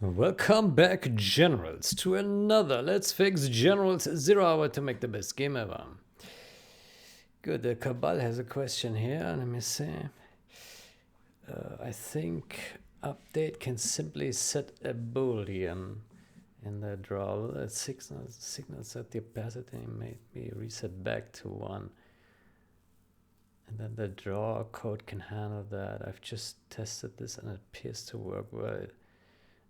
Welcome back, Generals, to another Let's Fix Generals 0 Hour to make the best game ever. Good, the Cabal has a question here, let me see. I think update can simply set a boolean in the draw. It signals that the opacity may be reset back to 1. And then the draw code can handle that. I've just tested this and it appears to work well.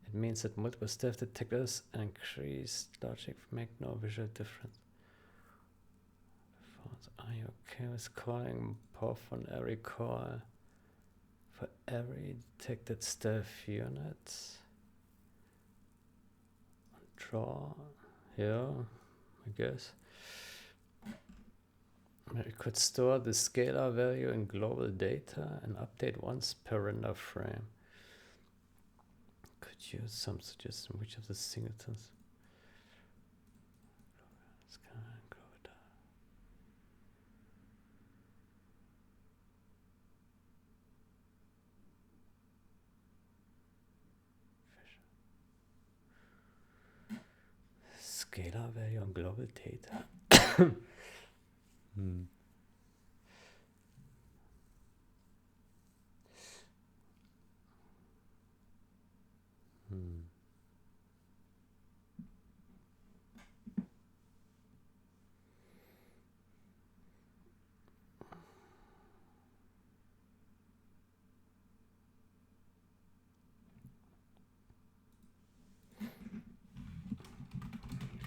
It means that multiple step detectors and increased logic make no visual difference. Are you okay with calling POF on every call for every detected stealth unit? Draw, yeah, I guess. We could store the scalar value in global data and update once per render frame. Could use some suggestion which of the singletons. Scalar value on global data. You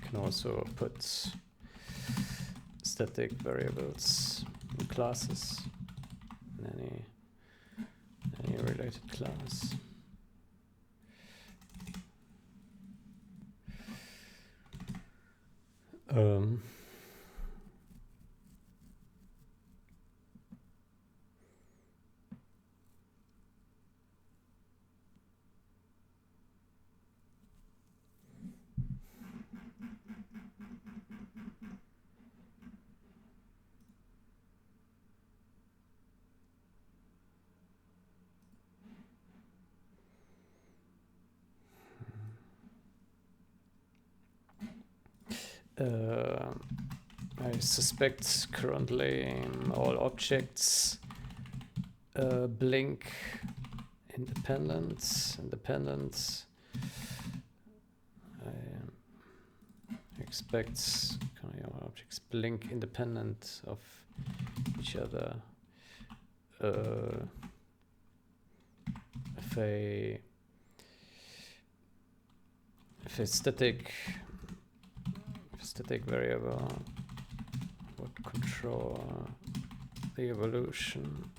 can also put static variables in classes in any related class. I suspect currently all objects blink independent. I expect objects blink independent of each other. If a static variable would control the evolution,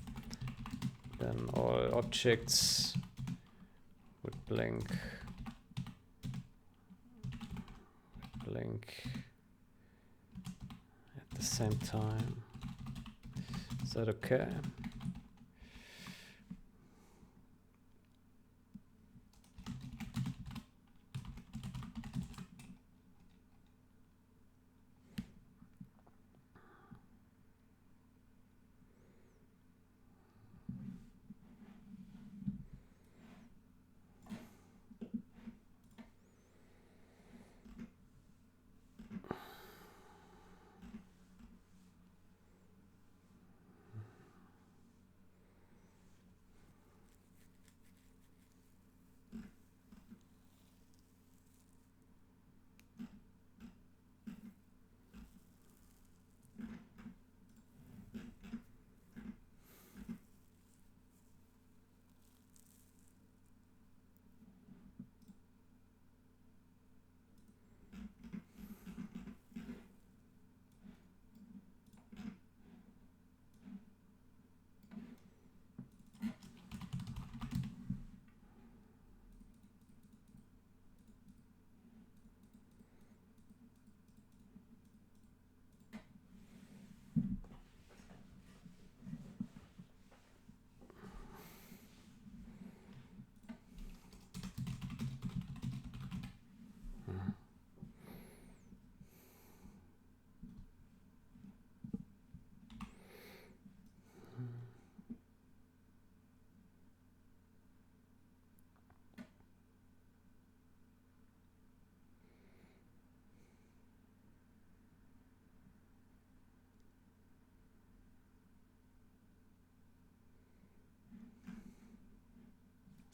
then all objects would blink at the same time. Is that okay?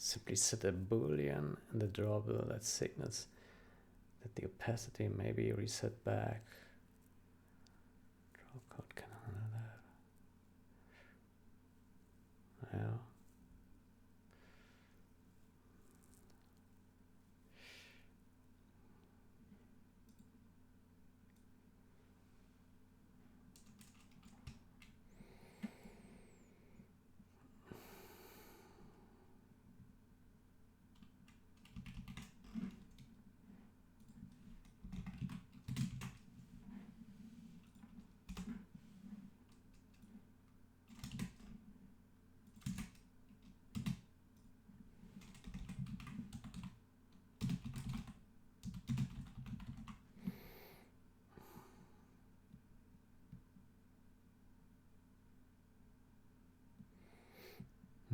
simply set a boolean in the drawable that signals that the opacity may be reset back. Draw code can handle that. Yeah.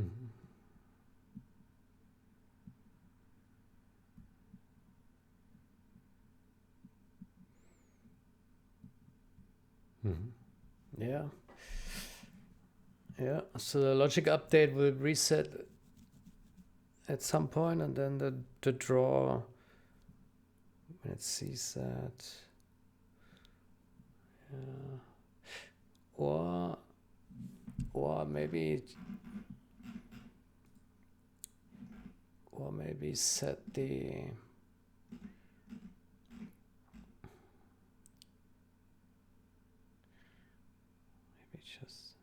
Mm-hmm. Mm-hmm. Yeah. Yeah. So the logic update will reset at some point, and then the draw, when it sees that. Yeah. Or maybe set the just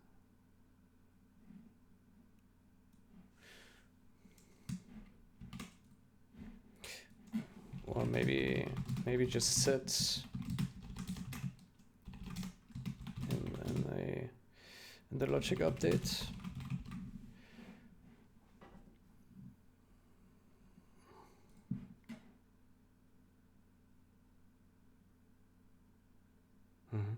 or maybe just set in the logic update. Mm-hmm.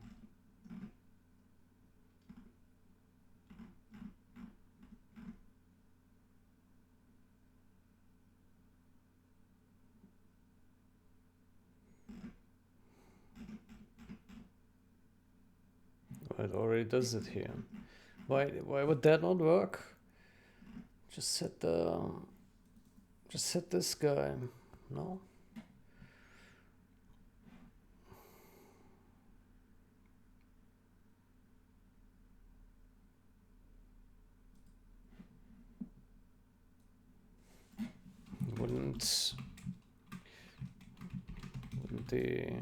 It already does it here. Why would that not work? Just set this guy. No? Wouldn't the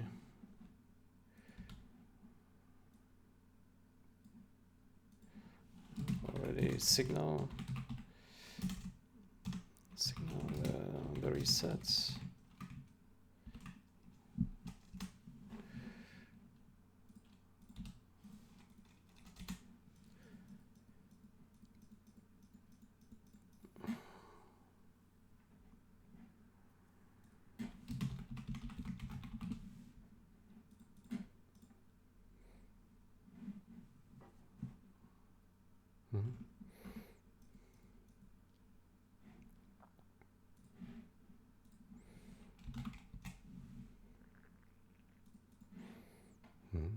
already signal the resets? Mm-hmm. Mm-hmm.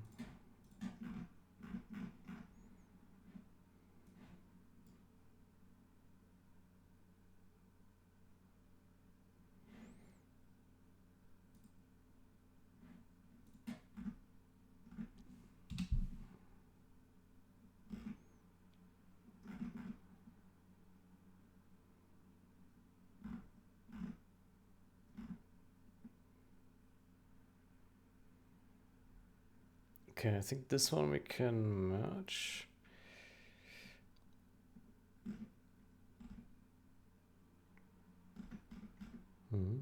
Okay, I think this one we can merge. Mm-hmm.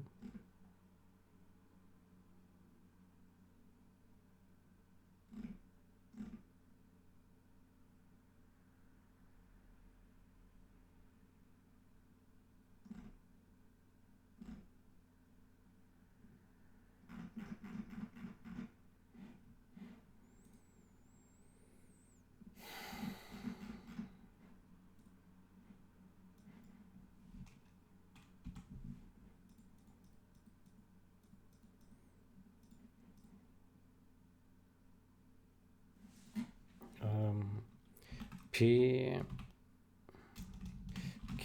P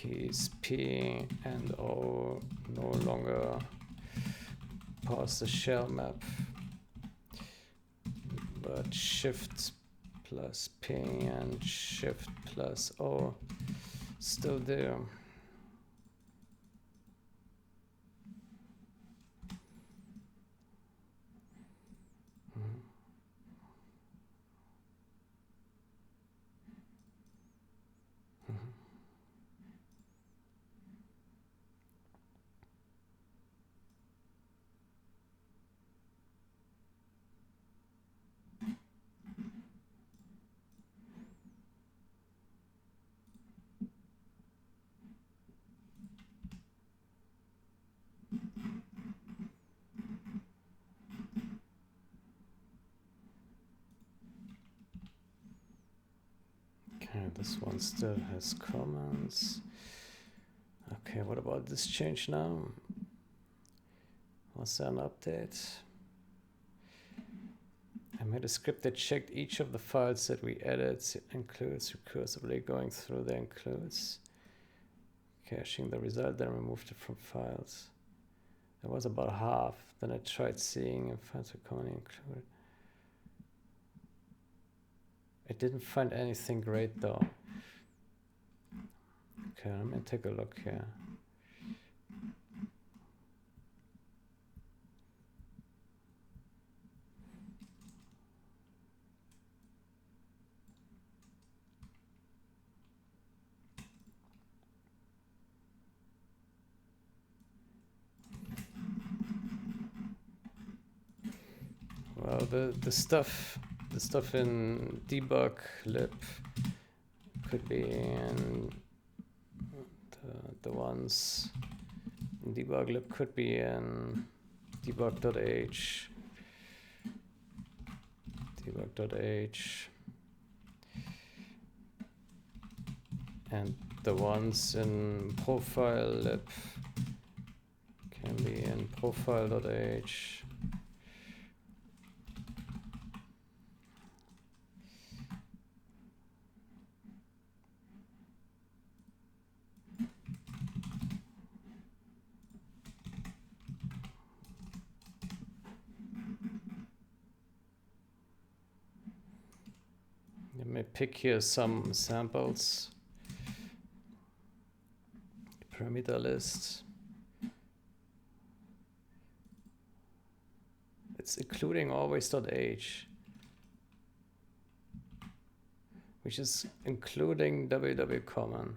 keys P and O no longer parse the shell map, but shift plus P and shift plus O still there. Okay, this one still has comments. Okay, what about this change now? Was there an update? I made a script that checked each of the files that we added, includes recursively going through the includes, caching the result, then removed it from files. It was about half. Then I tried seeing if files were commonly included. I didn't find anything great though. Okay, let me take a look here. Well, the stuff in debug lib could be in the ones in debug lib could be in debug.h, and the ones in profile lib can be in profile.h. Let me pick here some samples. Parameter list. It's including always.h, which is including www-common,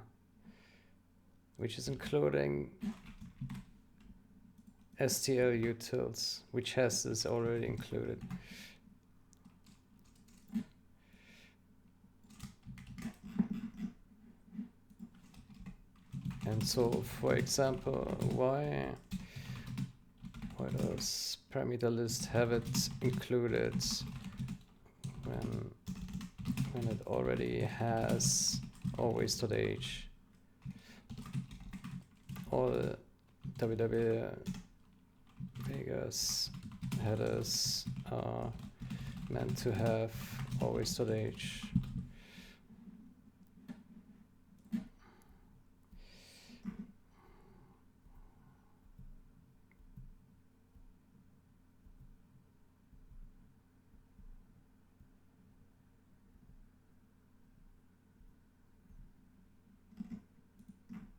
which is including STL-utils, which has this already included. And so, for example, why does parameter list have it included when it already has always.h? All www Vegas headers are meant to have always.h.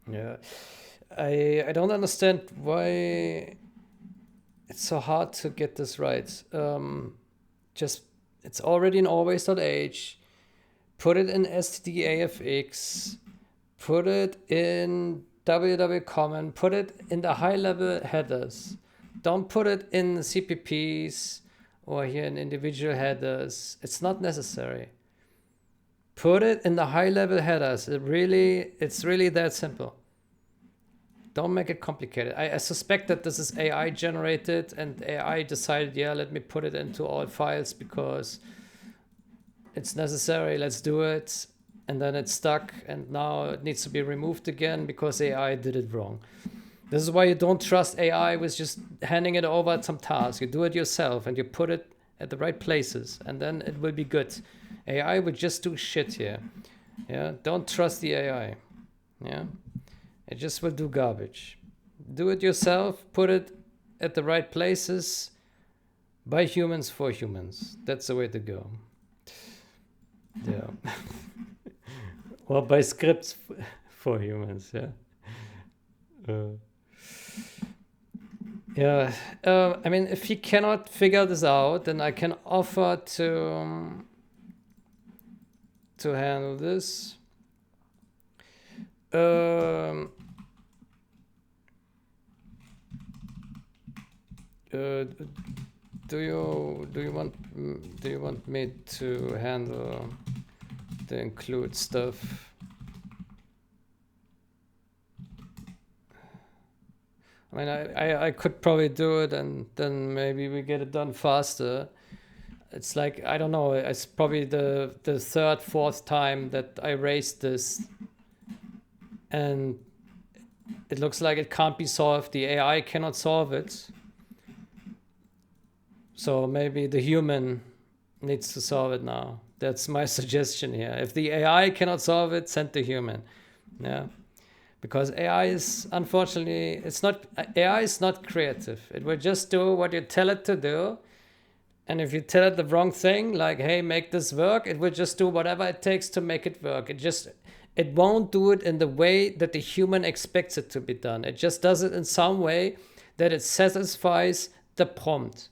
Yeah, I don't understand why it's so hard to get this right. Just it's already in always.h. Put it in stdafx. Put it in www-common. Put it in the high-level headers. Don't put it in CPPs or here in individual headers. It's not necessary. Put it in the high-level headers. It's really that simple. Don't make it complicated. I suspect that this is AI generated and AI decided, yeah, let me put it into all files because it's necessary, let's do it. And then it's stuck and now it needs to be removed again because AI did it wrong. This is why you don't trust AI with just handing it over some task. You do it yourself and you put it at the right places and then it will be good. AI would just do shit here. Yeah, don't trust the AI. Yeah. It just will do garbage. Do it yourself, put it at the right places, by humans for humans. That's the way to go. Yeah. Or by scripts for humans, yeah. Yeah, I mean, if he cannot figure this out, then I can offer to handle this. Do you want me to handle the include stuff? I mean, I could probably do it, and then maybe we get it done faster. It's like, I don't know, it's probably the third, fourth time that I raised this, and it looks like it can't be solved. The AI cannot solve it. So maybe the human needs to solve it now. That's my suggestion here. If the AI cannot solve it, send the human. Yeah. Because AI is, unfortunately, AI is not creative. It will just do what you tell it to do. And if you tell it the wrong thing, like, hey, make this work, it will just do whatever it takes to make it work. It won't do it in the way that the human expects it to be done. It just does it in some way that it satisfies the prompt.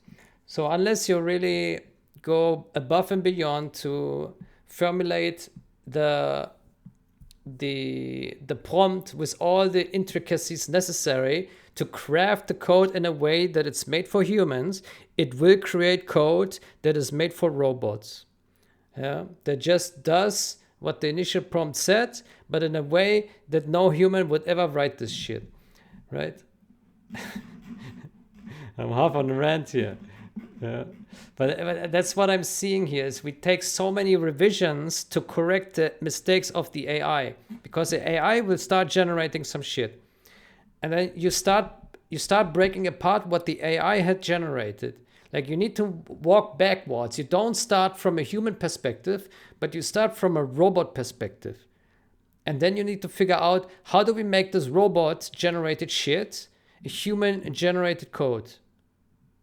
So unless you really go above and beyond to formulate the prompt with all the intricacies necessary to craft the code in a way that it's made for humans, it will create code that is made for robots. Yeah, that just does what the initial prompt said, but in a way that no human would ever write this shit, right? I'm half on the rant here. Yeah. But that's what I'm seeing here is we take so many revisions to correct the mistakes of the AI, because the AI will start generating some shit. And then you start breaking apart what the AI had generated. Like, you need to walk backwards. You don't start from a human perspective, but you start from a robot perspective. And then you need to figure out, how do we make this robot generated shit a human generated code?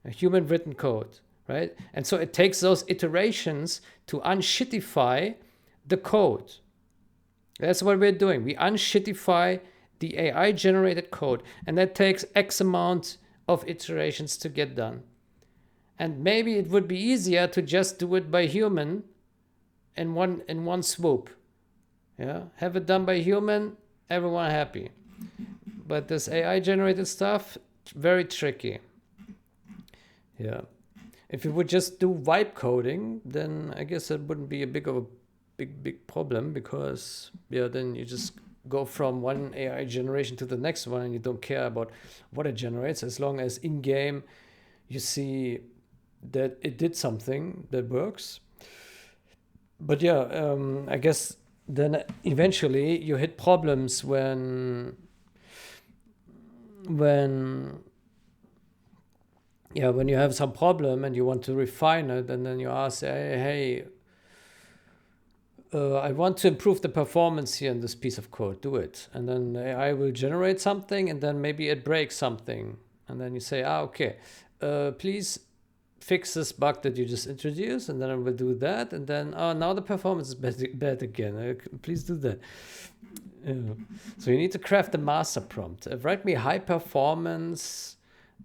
A human written code, right? And so it takes those iterations to unshittify the code. That's what we're doing. We unshittify the AI generated code, and that takes X amount of iterations to get done. And maybe it would be easier to just do it by human in one swoop. Yeah, have it done by human, everyone happy. But this AI generated stuff, very tricky. Yeah, if you would just do vibe coding, then I guess that wouldn't be a big problem, because then you just go from one AI generation to the next one, and you don't care about what it generates, as long as in game you see that it did something that works. But I guess then eventually you hit problems when you have some problem and you want to refine it, and then you ask, hey, I want to improve the performance here in this piece of code, do it. And then AI will generate something, and then maybe it breaks something. And then you say, okay, please fix this bug that you just introduced, and then I will do that. And then, now the performance is bad again. Please do that. So you need to craft the master prompt. Write me high performance,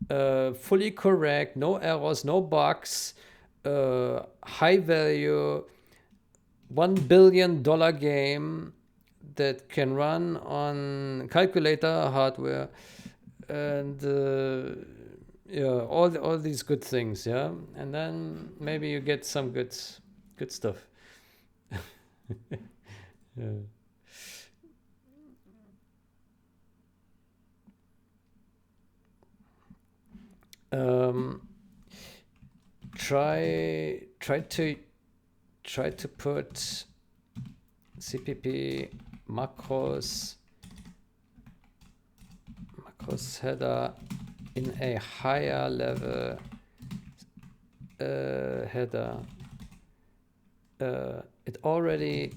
fully correct, no errors, no bugs, high value, $1 billion game that can run on calculator hardware, and all these good things, and then maybe you get some good stuff. Try to put CPP macros header in a higher level header. It already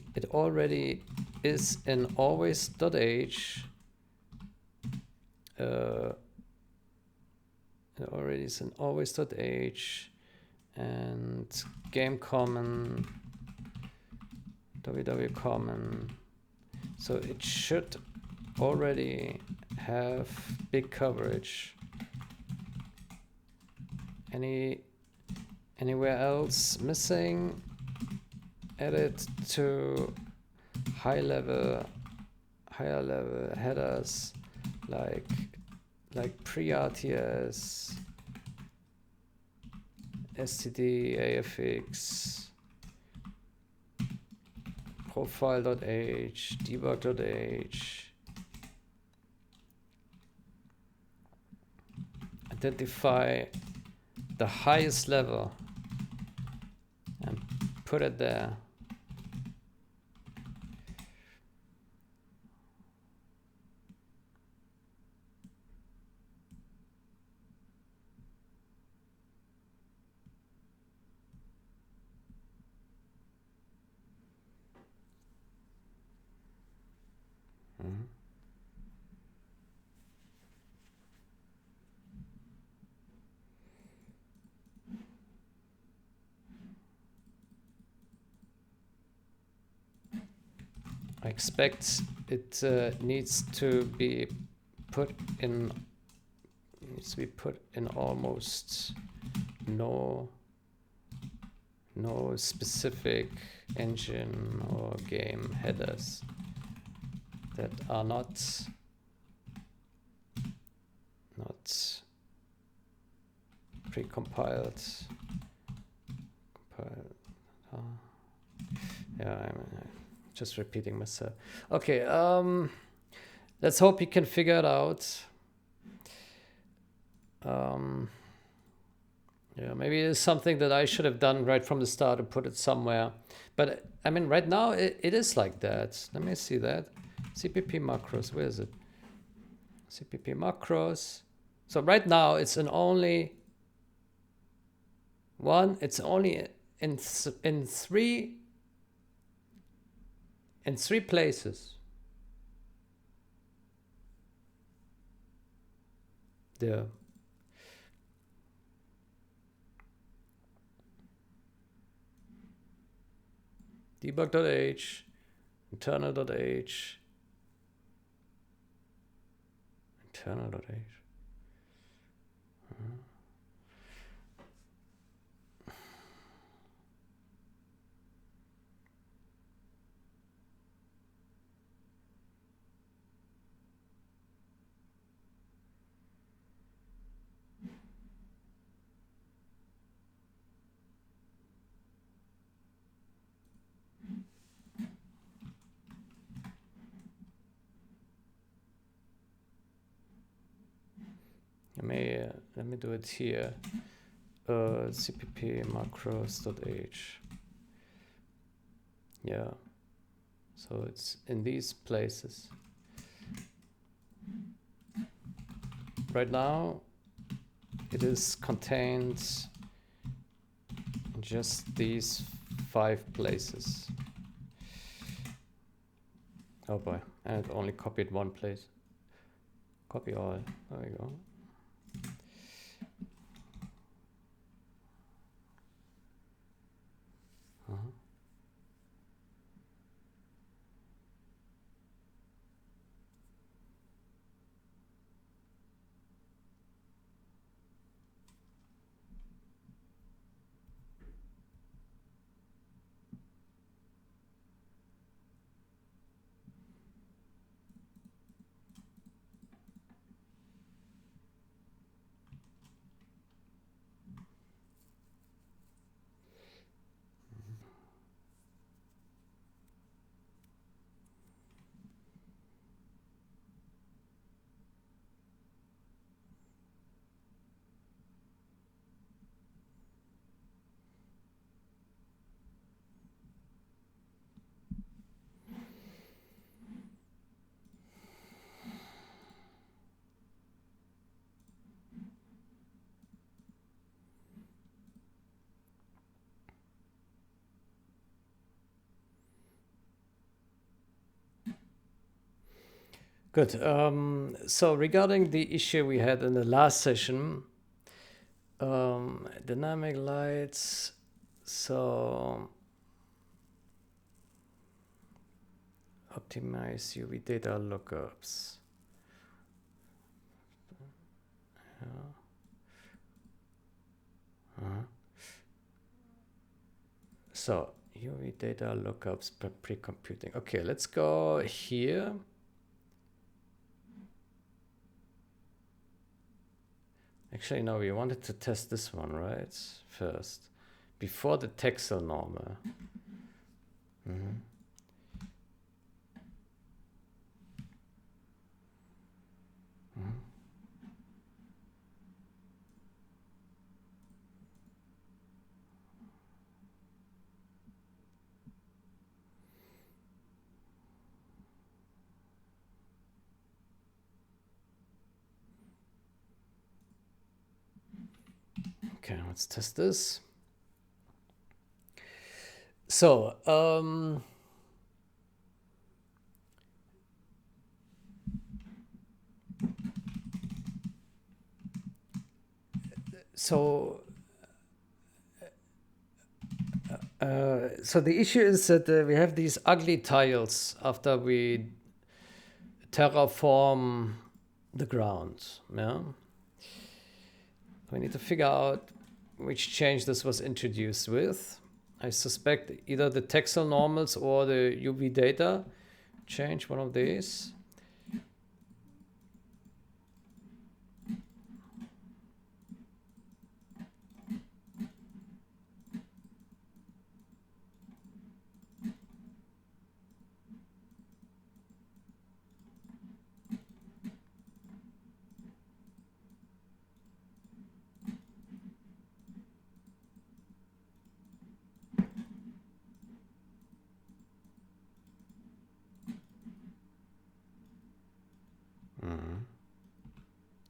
is in always.h, it already is an always.h and game common, ww common. So it should already have big coverage. Anywhere else missing? Add it to higher level headers like pre-RTS, std, afx, profile.h, debug.h. Identify the highest level and put it there. I expect it needs to be put in almost no specific engine or game headers that are not pre-compiled. Yeah, I'm just repeating myself. Okay, let's hope you can figure it out. Yeah, maybe it's something that I should have done right from the start to put it somewhere. But I mean, right now it is like that. Let me see that. CPP macros, where is it? CPP macros. So right now it's in only one. It's only in three places. Yeah. Debug.h, internal.h, internal.h. Let me do it here. CPP macros.h. Yeah. So it's in these places. Right now, it is contained in just these 5 places. Oh boy, and it only copied one place. Copy all. There we go. Good. So regarding the issue we had in the last session, dynamic lights. So optimize UV data lookups. Yeah. So UV data lookups pre-computing. Okay, let's go here. Actually, no, we wanted to test this one, right? First, before the texel normal. Okay, let's test this. So, so the issue is that we have these ugly tiles after we terraform the ground. Yeah, we need to figure out which change this was introduced with. I suspect either the texel normals or the UV data change, one of these.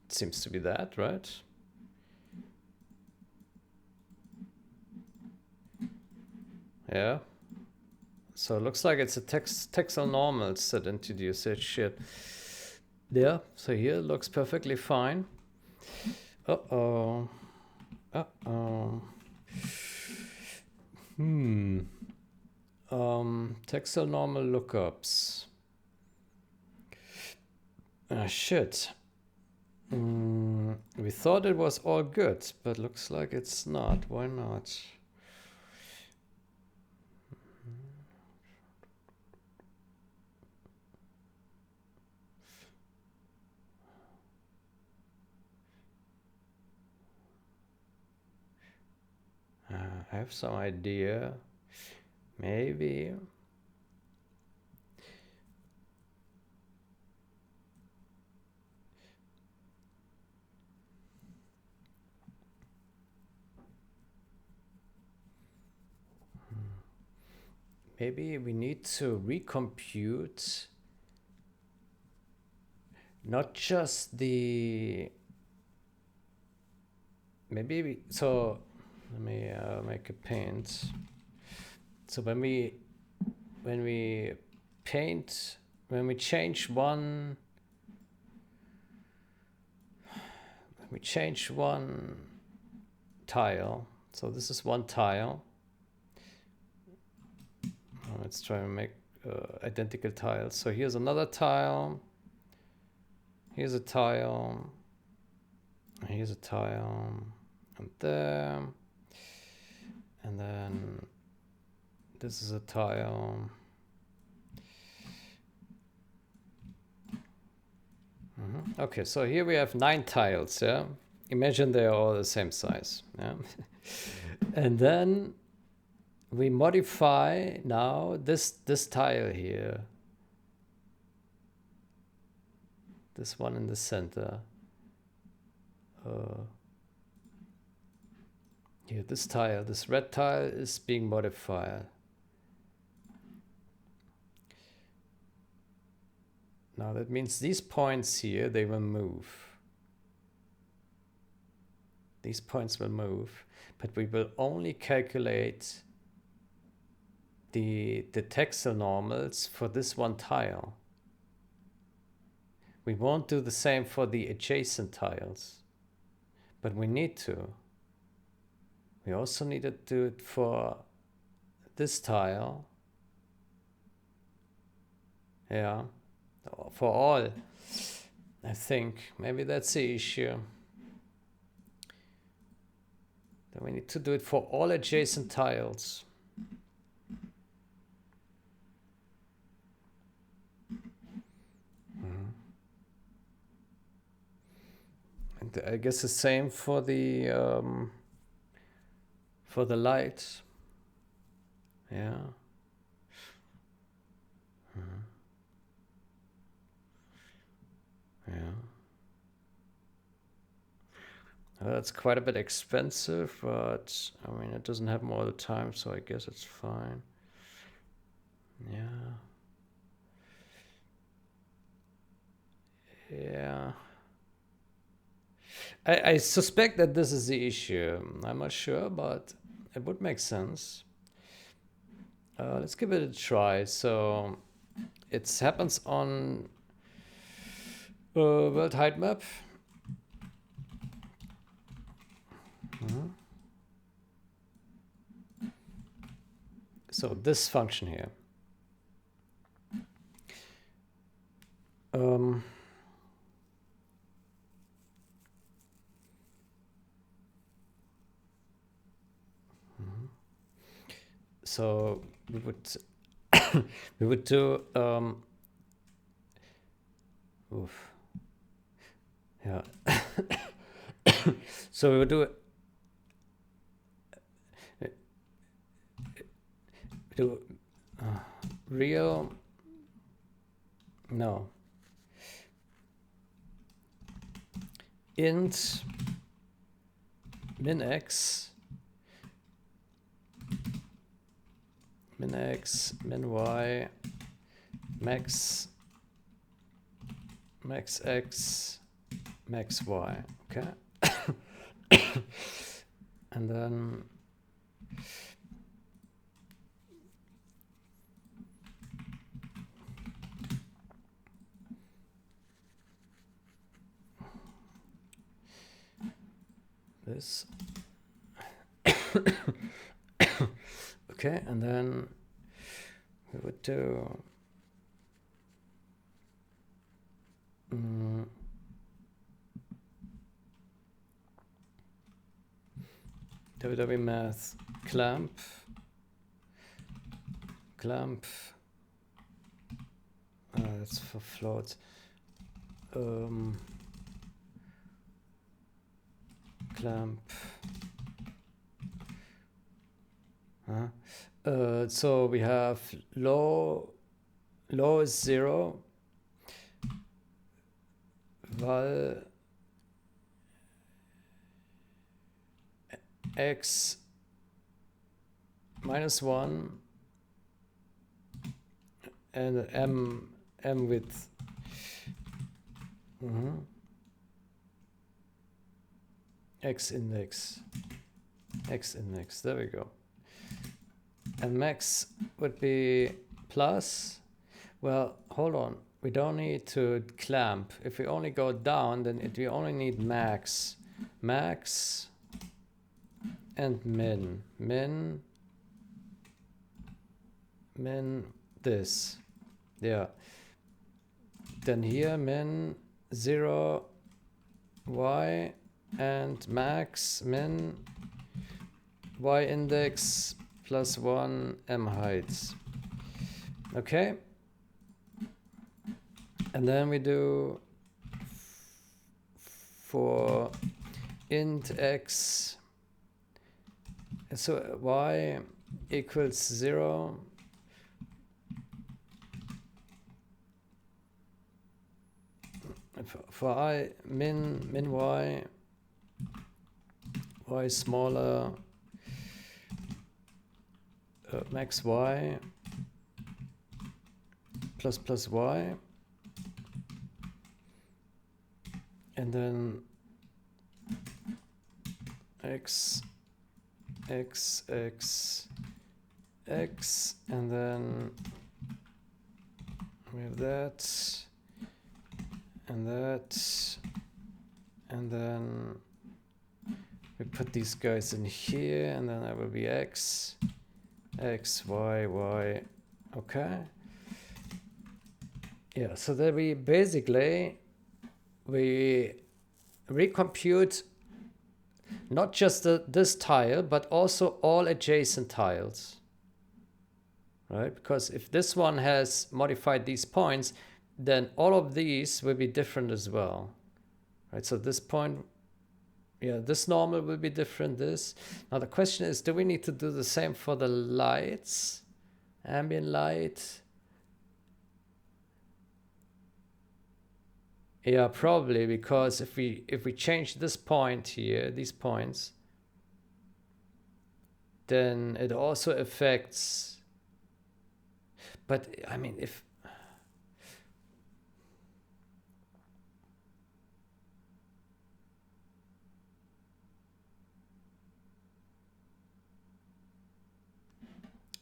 Seems to be that, right? Yeah. So it looks like it's a texel normals that introduce that shit. Yeah, so here it looks perfectly fine. Uh-oh. Uh-oh. Texel normal lookups. Ah, shit. We thought it was all good, but looks like it's not. Why not? I have some idea. Maybe. Maybe we need to recompute not just the. Maybe we. So let me make a paint. So when we paint, when we change one tile, so this is one tile. Let's try and make identical tiles. So here's another tile. Here's a tile. Here's a tile. And there. And then this is a tile. Okay, so here we have 9 tiles, yeah? Imagine they're all the same size, yeah? And then we modify now this tile here. This one in the center. Here, this tile, this red tile is being modified. Now that means these points here, they will move. These points will move, but we will only calculate the texel normals for this one tile. We won't do the same for the adjacent tiles, but we need to. We also need to do it for this tile. Yeah, for all. I think maybe that's the issue. Then we need to do it for all adjacent tiles. And I guess the same for the light. Yeah. Yeah. Well, that's quite a bit expensive, but I mean, it doesn't happen all the time, so I guess it's fine. Yeah. Yeah. I suspect that this is the issue. I'm not sure, but it would make sense. Let's give it a try. So it happens on world height map. So this function here. So we would we would do oof. Yeah. So we would do real no int min x min y max x max y. Okay. And then this. Okay, and then we would do www math clamp that's for floats. Clamp. So we have low is 0, val x -1 and m width. X index, there we go. And max would be plus. Well, hold on, we don't need to clamp. If we only go down, then we only need max and min this. Yeah, then here min 0 y and max min y index +1 m heights. Okay, and then we do for int x, so y equals 0 for I min y smaller max y plus y, and then x, and then we have that, and that, and then we put these guys in here, and then that will be X, X, Y, Y. Okay. Yeah, so that we basically, we recompute not just this tile, but also all adjacent tiles, right? Because if this one has modified these points, then all of these will be different as well, right? So this point, yeah, this normal will be different, this. Now the question is, do we need to do the same for the lights? Ambient light? Yeah, probably, because if we change this point here, these points, then it also affects. But I mean, if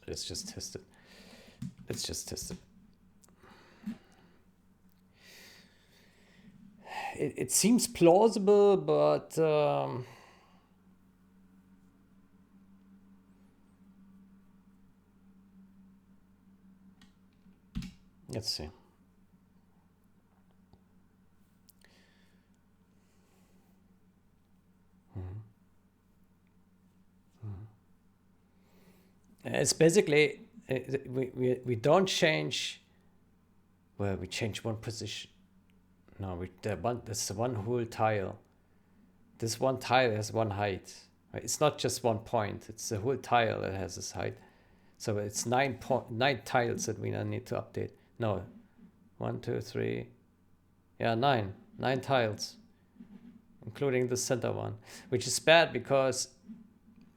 let's just test it. Let's just test it. It seems plausible, but let's see. It's basically we don't change. Well, we change one position. No, that's one whole tile. This one tile has one height. Right? It's not just one point. It's the whole tile that has this height. So it's 9 tiles that we need to update. No, 1, 2, 3. Yeah, 9 tiles, including the center one, which is bad because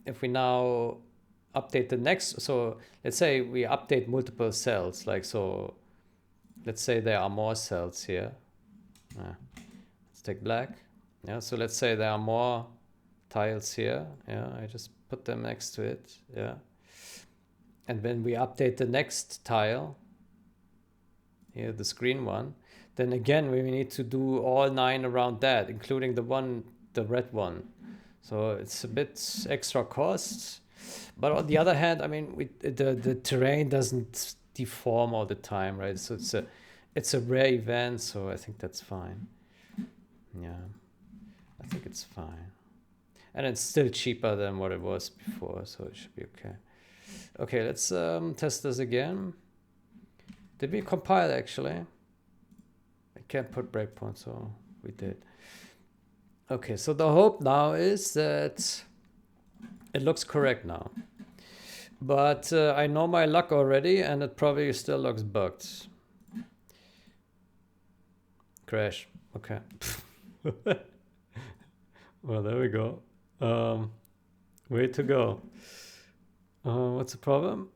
if we now update the next, so let's say we update multiple cells, like so. Let's say there are more cells here. Let's take black. Yeah, so let's say there are more tiles here. Yeah, I just put them next to it. Yeah. And when we update the next tile, here, this green one, then again, we need to do all 9 around that, including the red one. So it's a bit extra cost. But on the other hand, I mean, the terrain doesn't deform all the time, right? So it's a rare event, so I think that's fine. Yeah, I think it's fine. And it's still cheaper than what it was before, so it should be okay. Okay, let's test this again. Did we compile actually? I can't put breakpoints, so we did. Okay, so the hope now is that it looks correct now. But I know my luck already, and it probably still looks bugged. Crash. Okay. Well, there we go. Way to go. What's the problem?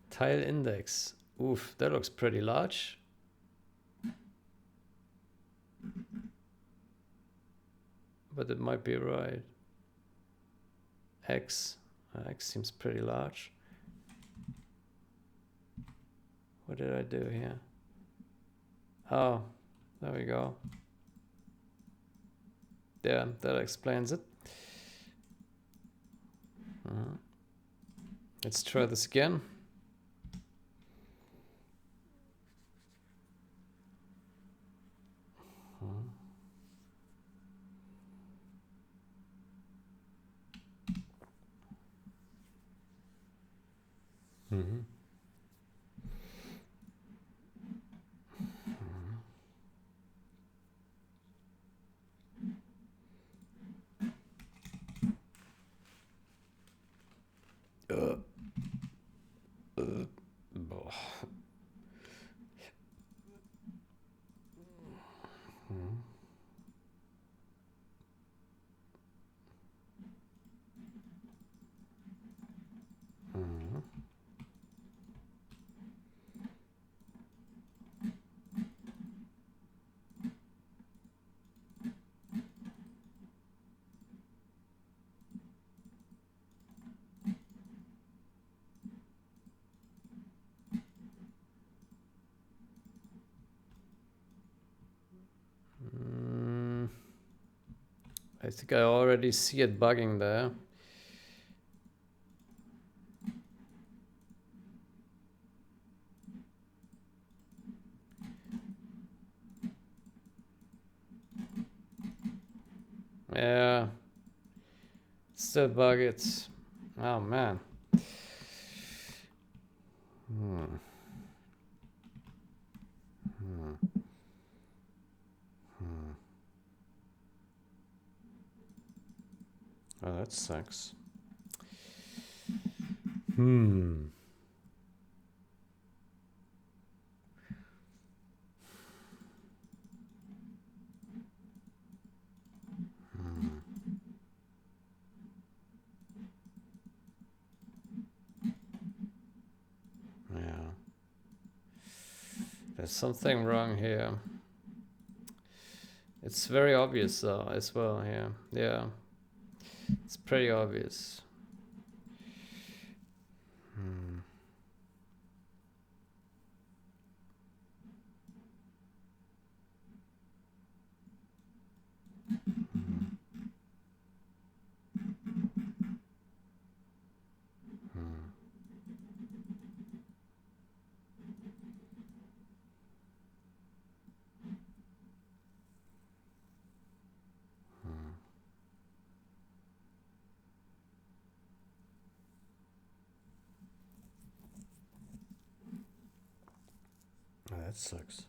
Tile index. Oof, that looks pretty large. But it might be right. X seems pretty large. What did I do here? Oh, there we go. Yeah, that explains it. Let's try this again. I think I already see it bugging there. Yeah. Still bug it. Oh man. Oh, that sucks. Yeah. There's something wrong here. It's very obvious though as well here. Yeah. It's pretty obvious. Oh, that sucks.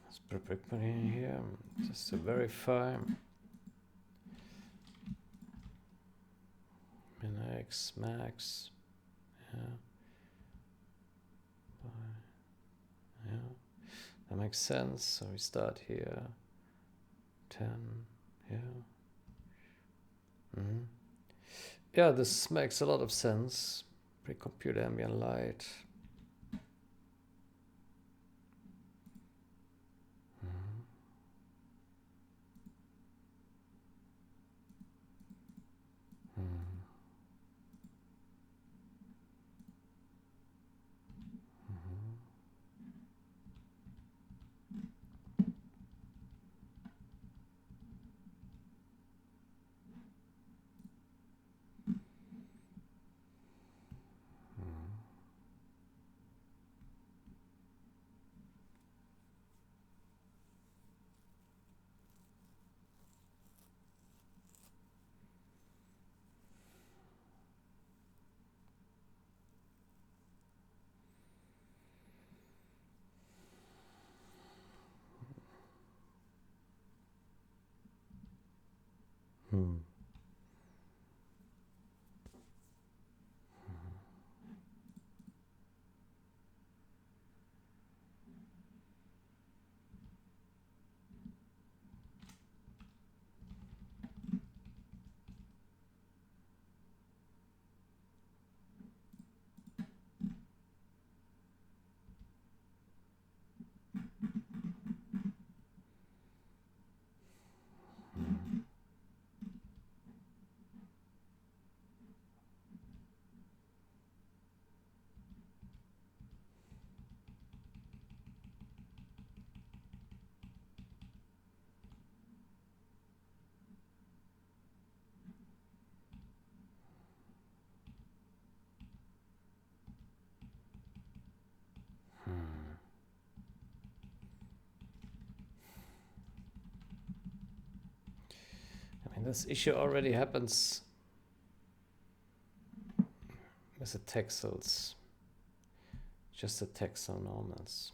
Let's put Brickman in here just to verify. Min-X, max. Yeah. Yeah. That makes sense. So we start here. 10. Yeah. Yeah, this makes a lot of sense. Pre-compute ambient light. I mean, this issue already happens with the texels. Just the texel normals.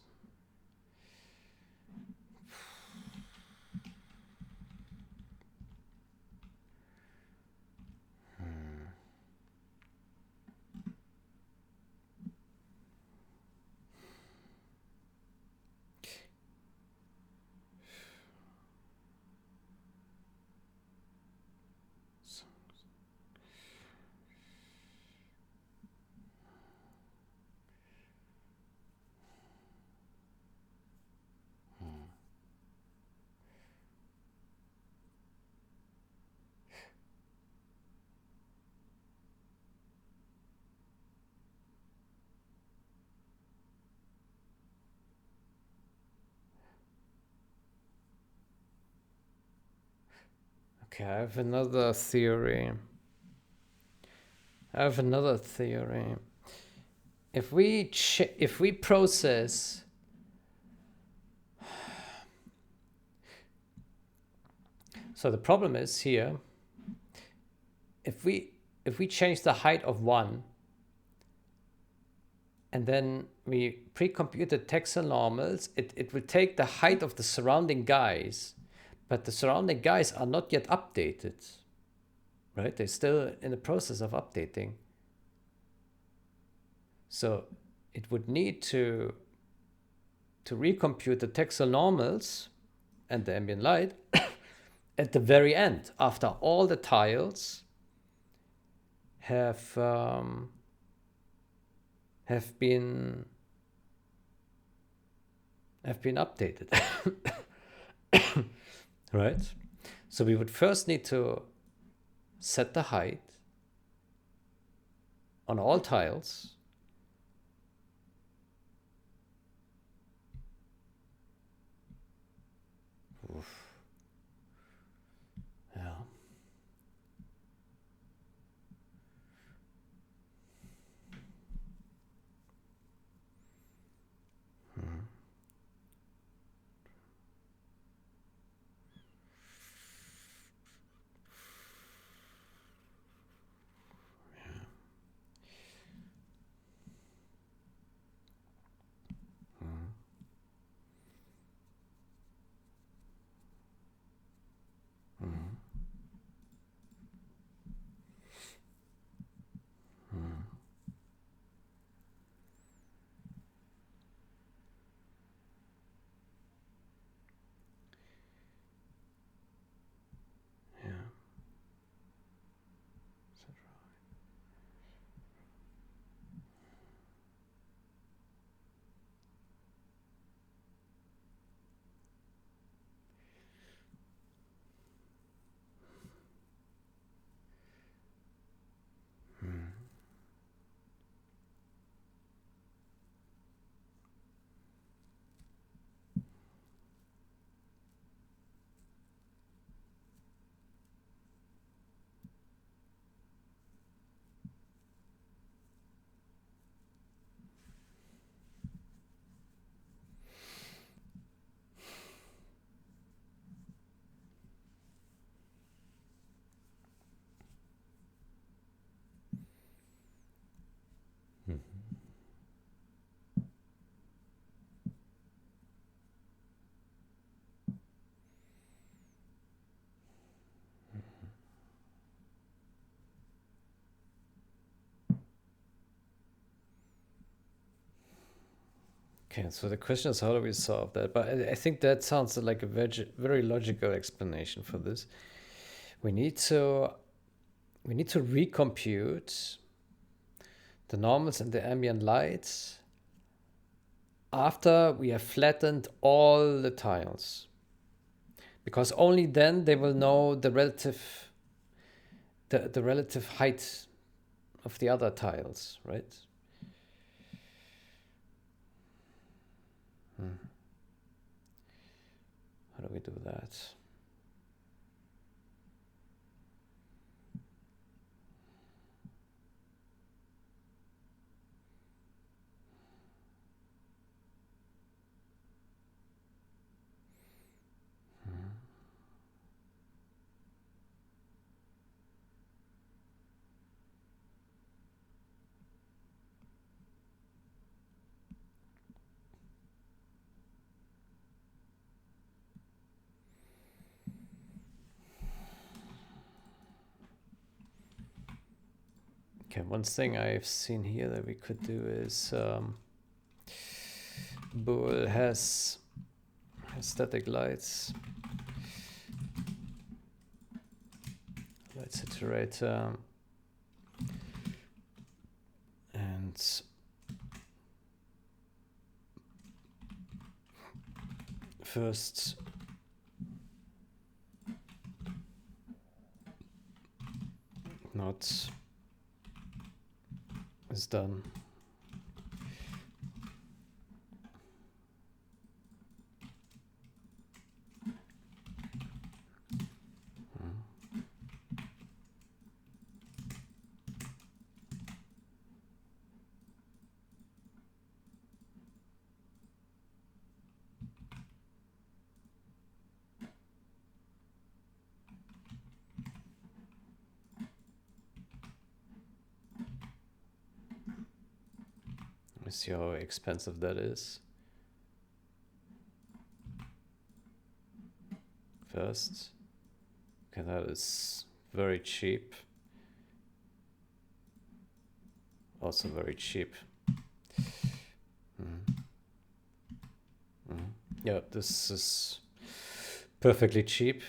Okay, I have another theory. If we process so the problem is here, if we change the height of 1 and then we pre-compute the texel normals, it will take the height of the surrounding guys, but the surrounding guys are not yet updated, right? They're still in the process of updating. So it would need to recompute the texel normals and the ambient light at the very end, after all the tiles have been updated. Right? So we would first need to set the height on all tiles. Oof. Yeah. Okay, so the question is, how do we solve that? But I think that sounds like a very logical explanation for this. We need to recompute the normals and the ambient lights after we have flattened all the tiles, because only then they will know the relative height of the other tiles, right? How do we do that? Okay, one thing I've seen here that we could do is Bool has static lights iterator, and first not is done. Let's see how expensive that is. First. Okay, that is very cheap. Also very cheap. Yeah, this is perfectly cheap.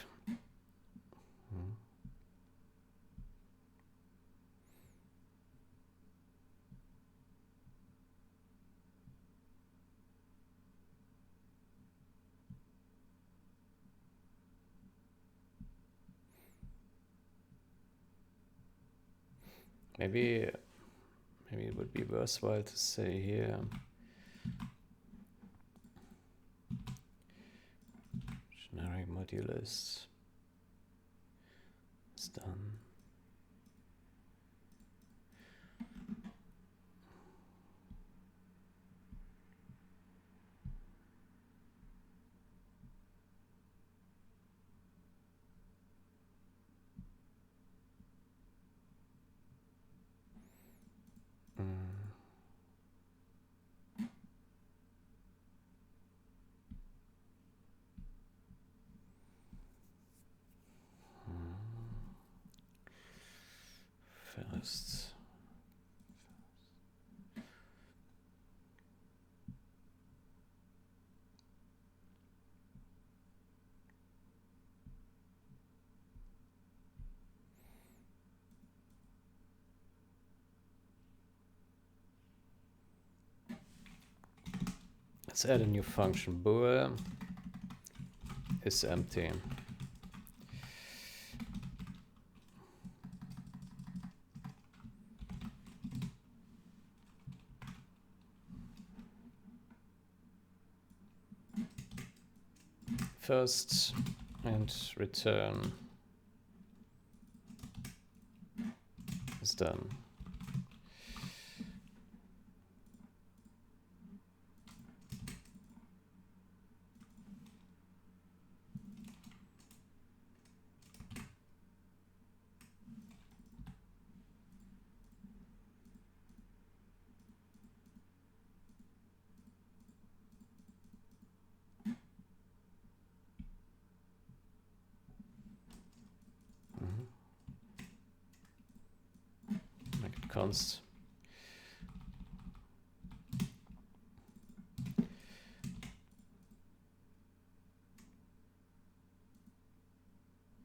Maybe it would be worthwhile to say here generic modulus is done. First. Let's add a new function. Bool is empty. First and return is done. Make it const.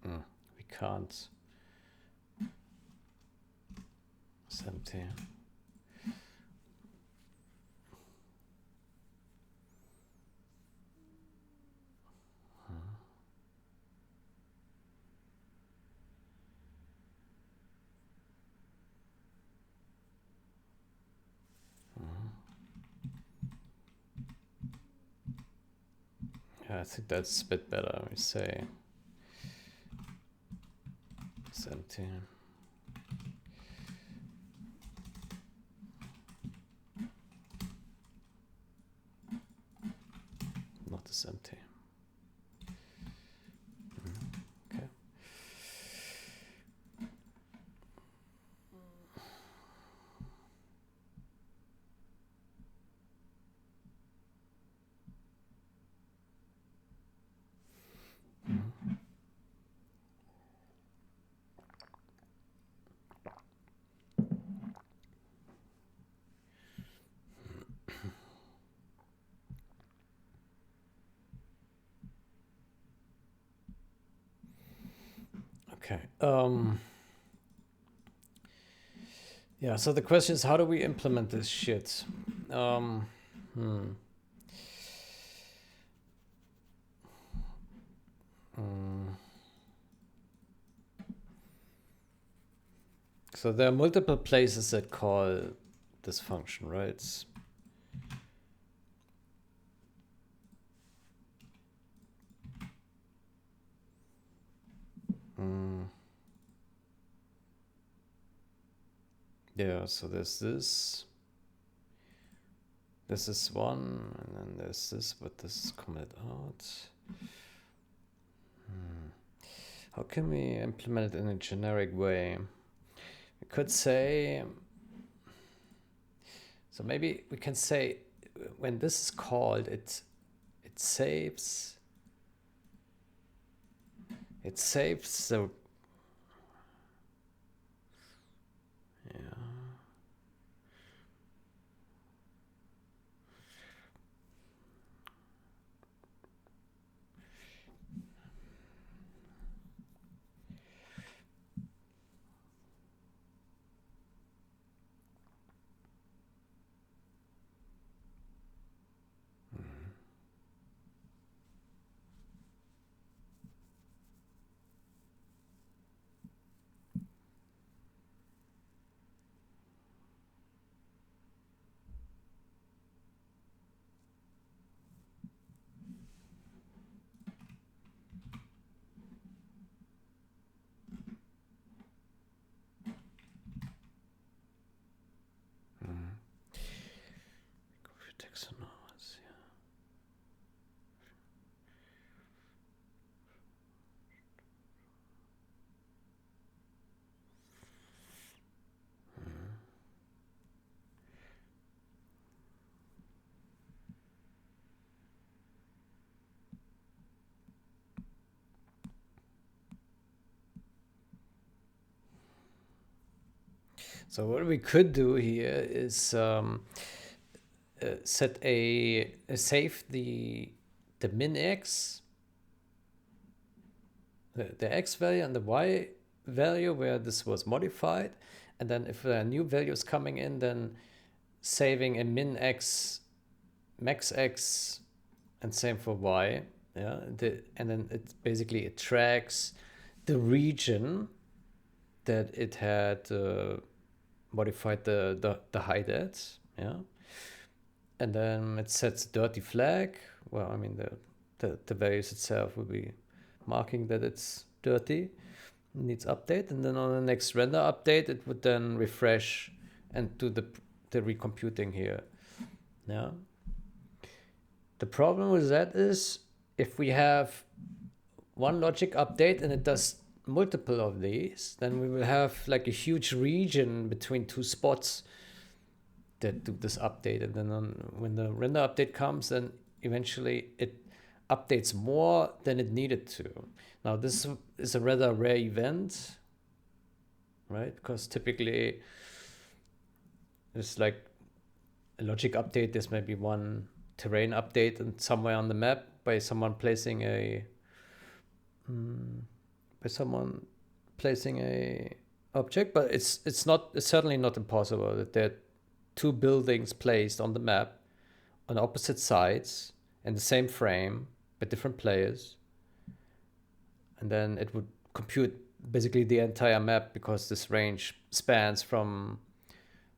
We can't. It's empty. Yeah, I think that's a bit better. We say it's empty. Not this empty. Okay. Okay. Yeah, so the question is, how do we implement this shit? So there are multiple places that call this function, right? Yeah, so there's this. This is one, and then there's this, but this is commented out. How can we implement it in a generic way? We could say, So maybe we can say when this is called, it saves the yeah. Taxonomies, yeah. So what we could do here is set save the min x, the x value and the y value where this was modified, and then if there are new values coming in, then saving a min x, max x, and same for y. Yeah, and then it tracks the region that it had modified the height at. Yeah, and then it sets dirty flag. Well, I mean the values itself will be marking that it's dirty, needs update, and then on the next render update it would then refresh and do the recomputing here. Yeah. The problem with that is if we have one logic update and it does multiple of these, then we will have like a huge region between two spots that do this update, and then when the render update comes, then eventually it updates more than it needed to. Now this is a rather rare event, right? Because typically it's like a logic update, there's maybe one terrain update and somewhere on the map by someone placing a object, but it's certainly not impossible that there are two buildings placed on the map on opposite sides in the same frame by different players, and then it would compute basically the entire map because this range spans from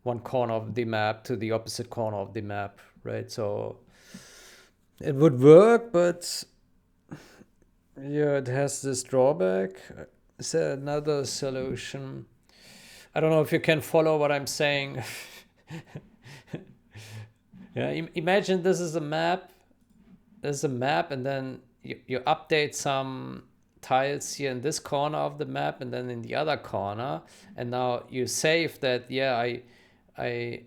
one corner of the map to the opposite corner of the map, right? So it would work, but yeah, it has this drawback. Is there another solution? I don't know if you can follow what I'm saying. Yeah, imagine this is a map. There's a map, and then you update some tiles here in this corner of the map, and then in the other corner, and now you save that. Yeah, I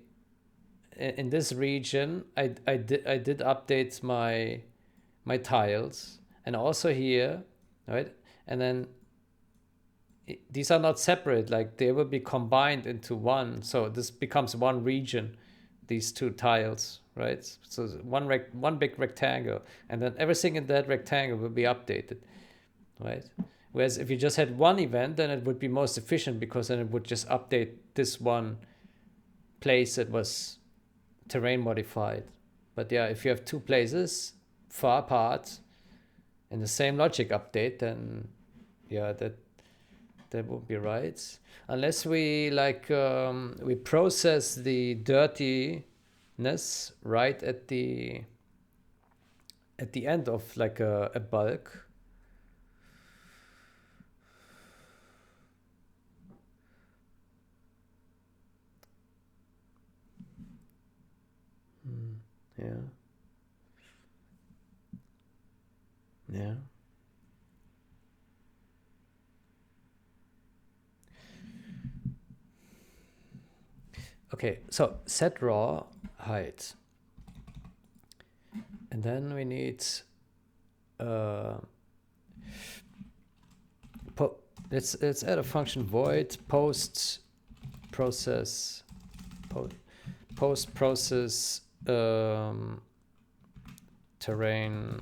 in this region, I did update my tiles, and also here, right? And then these are not separate, like they will be combined into one. So this becomes one region, these two tiles, right? So one big rectangle, and then everything in that rectangle will be updated, right? Whereas if you just had one event, then it would be most efficient because then it would just update this one place that was terrain modified. But yeah, if you have two places far apart in the same logic update, then yeah, that would be right. Unless we we process the dirtiness right at the end of like a bulk. Yeah. Yeah. Okay, so set raw height. And then we need let's add a function void post process terrain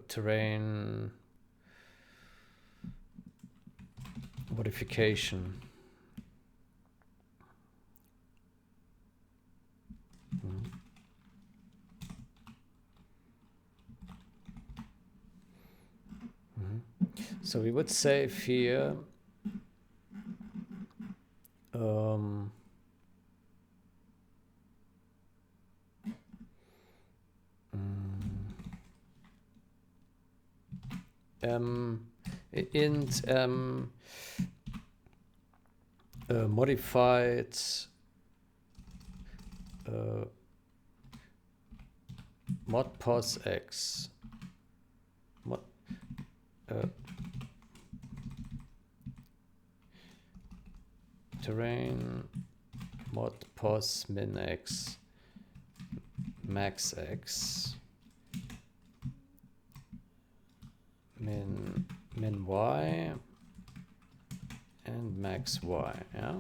terrain modification. So we would save here int modified mod pos x mod, terrain mod pos min x max x min y and max y. Yeah.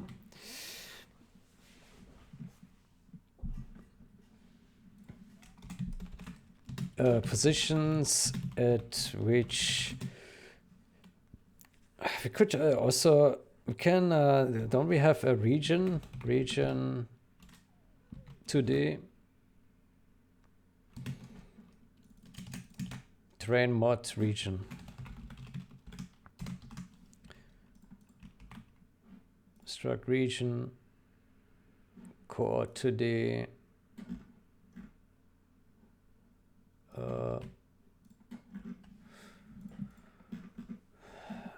Positions at which we could also we can don't we have a region 2D terrain mod region. Struct region core 2D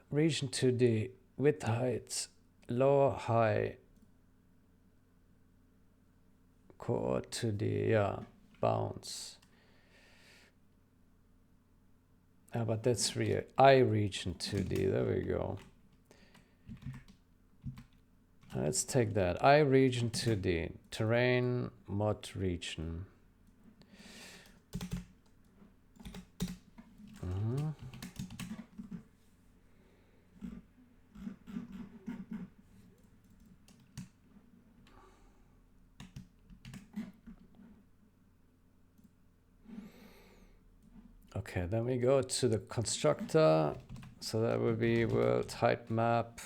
region 2D width height low high core 2D, yeah, bounds. But that's real. I region 2D, there we go. Let's take that. I region 2D, terrain mod region. Okay, then we go to the constructor. So that will be world height map,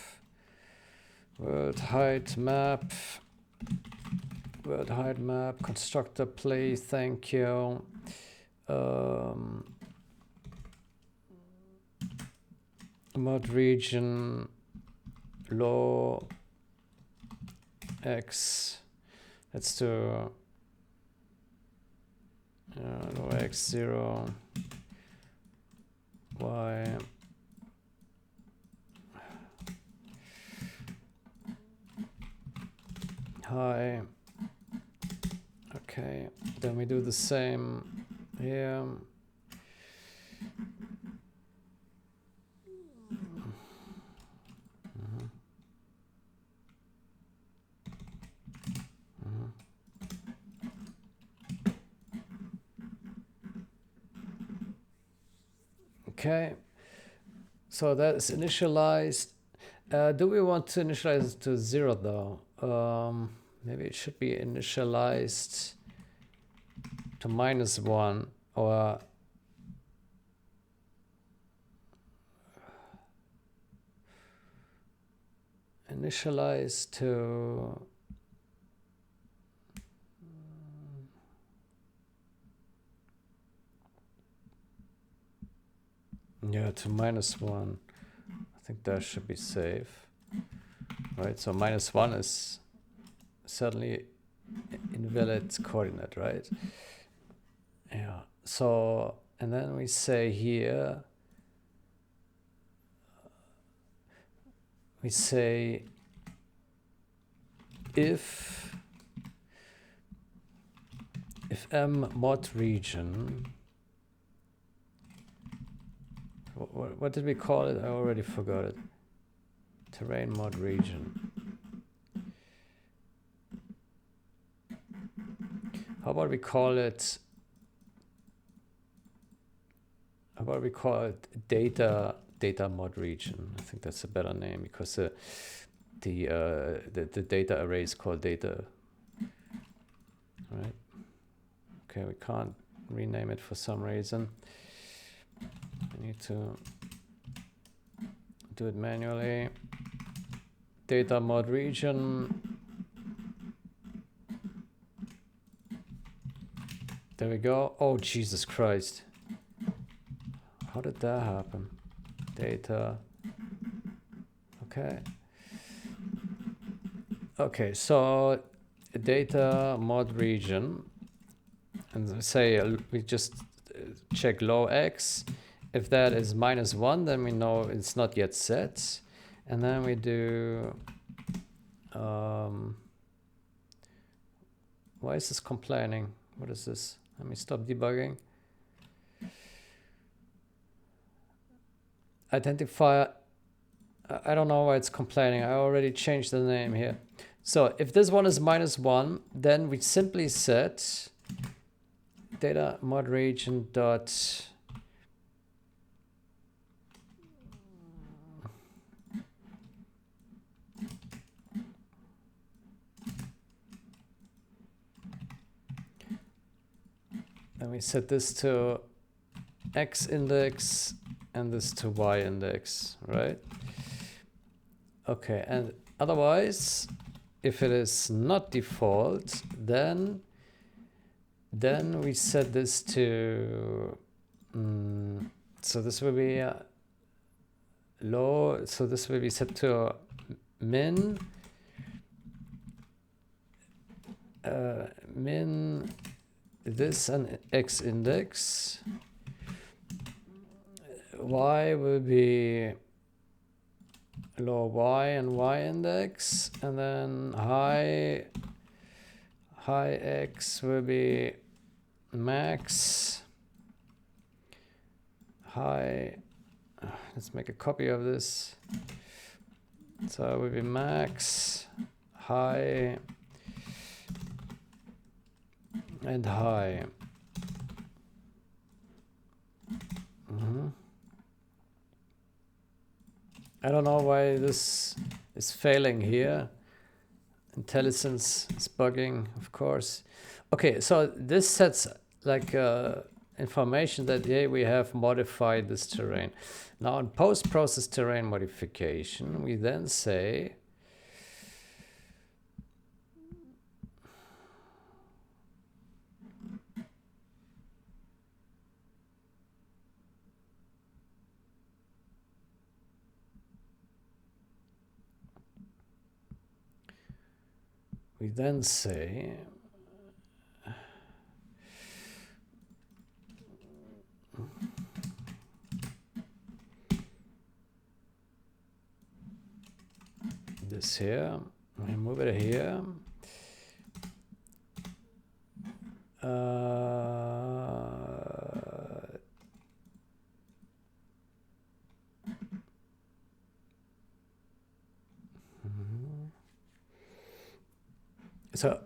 constructor please, thank you. Mod region low x, let's do low x0 y high. Okay, then we do the same here. Okay, so that is initialized. Do we want to initialize it to 0 though? Maybe it should be initialized to -1 or initialize to yeah, to -1. I think that should be safe, right? So -1 is certainly invalid coordinate, right? Yeah. So, and then we say here, we say if M mod region, what did we call it? I already forgot it. Terrain mod region. How about we call it? How about we call it data mod region? I think that's a better name because the data array is called data. Right. Okay, we can't rename it for some reason. I need to do it manually. Data mod region. There we go. Oh, Jesus Christ. How did that happen? Data. Okay. Okay, so data mod region. And say we just check low x. If that is -1, then we know it's not yet set. And then we do... why is this complaining? What is this? Let me stop debugging. Identifier. I don't know why it's complaining. I already changed the name here. So if this one is -1, then we simply set data mod region dot and we set this to x index and this to y index, right? Okay, and otherwise, if it is not default, then we set this to so this will be low. So this will be set to min min this and x index. Y will be low y and y index, and then high x will be max. High, let's make a copy of this. So it will be max, high, and high. I don't know why this is failing here. IntelliSense is bugging, of course. Okay, so this sets like information that we have modified this terrain. Now in post-process terrain modification, we then say this here, we move it here.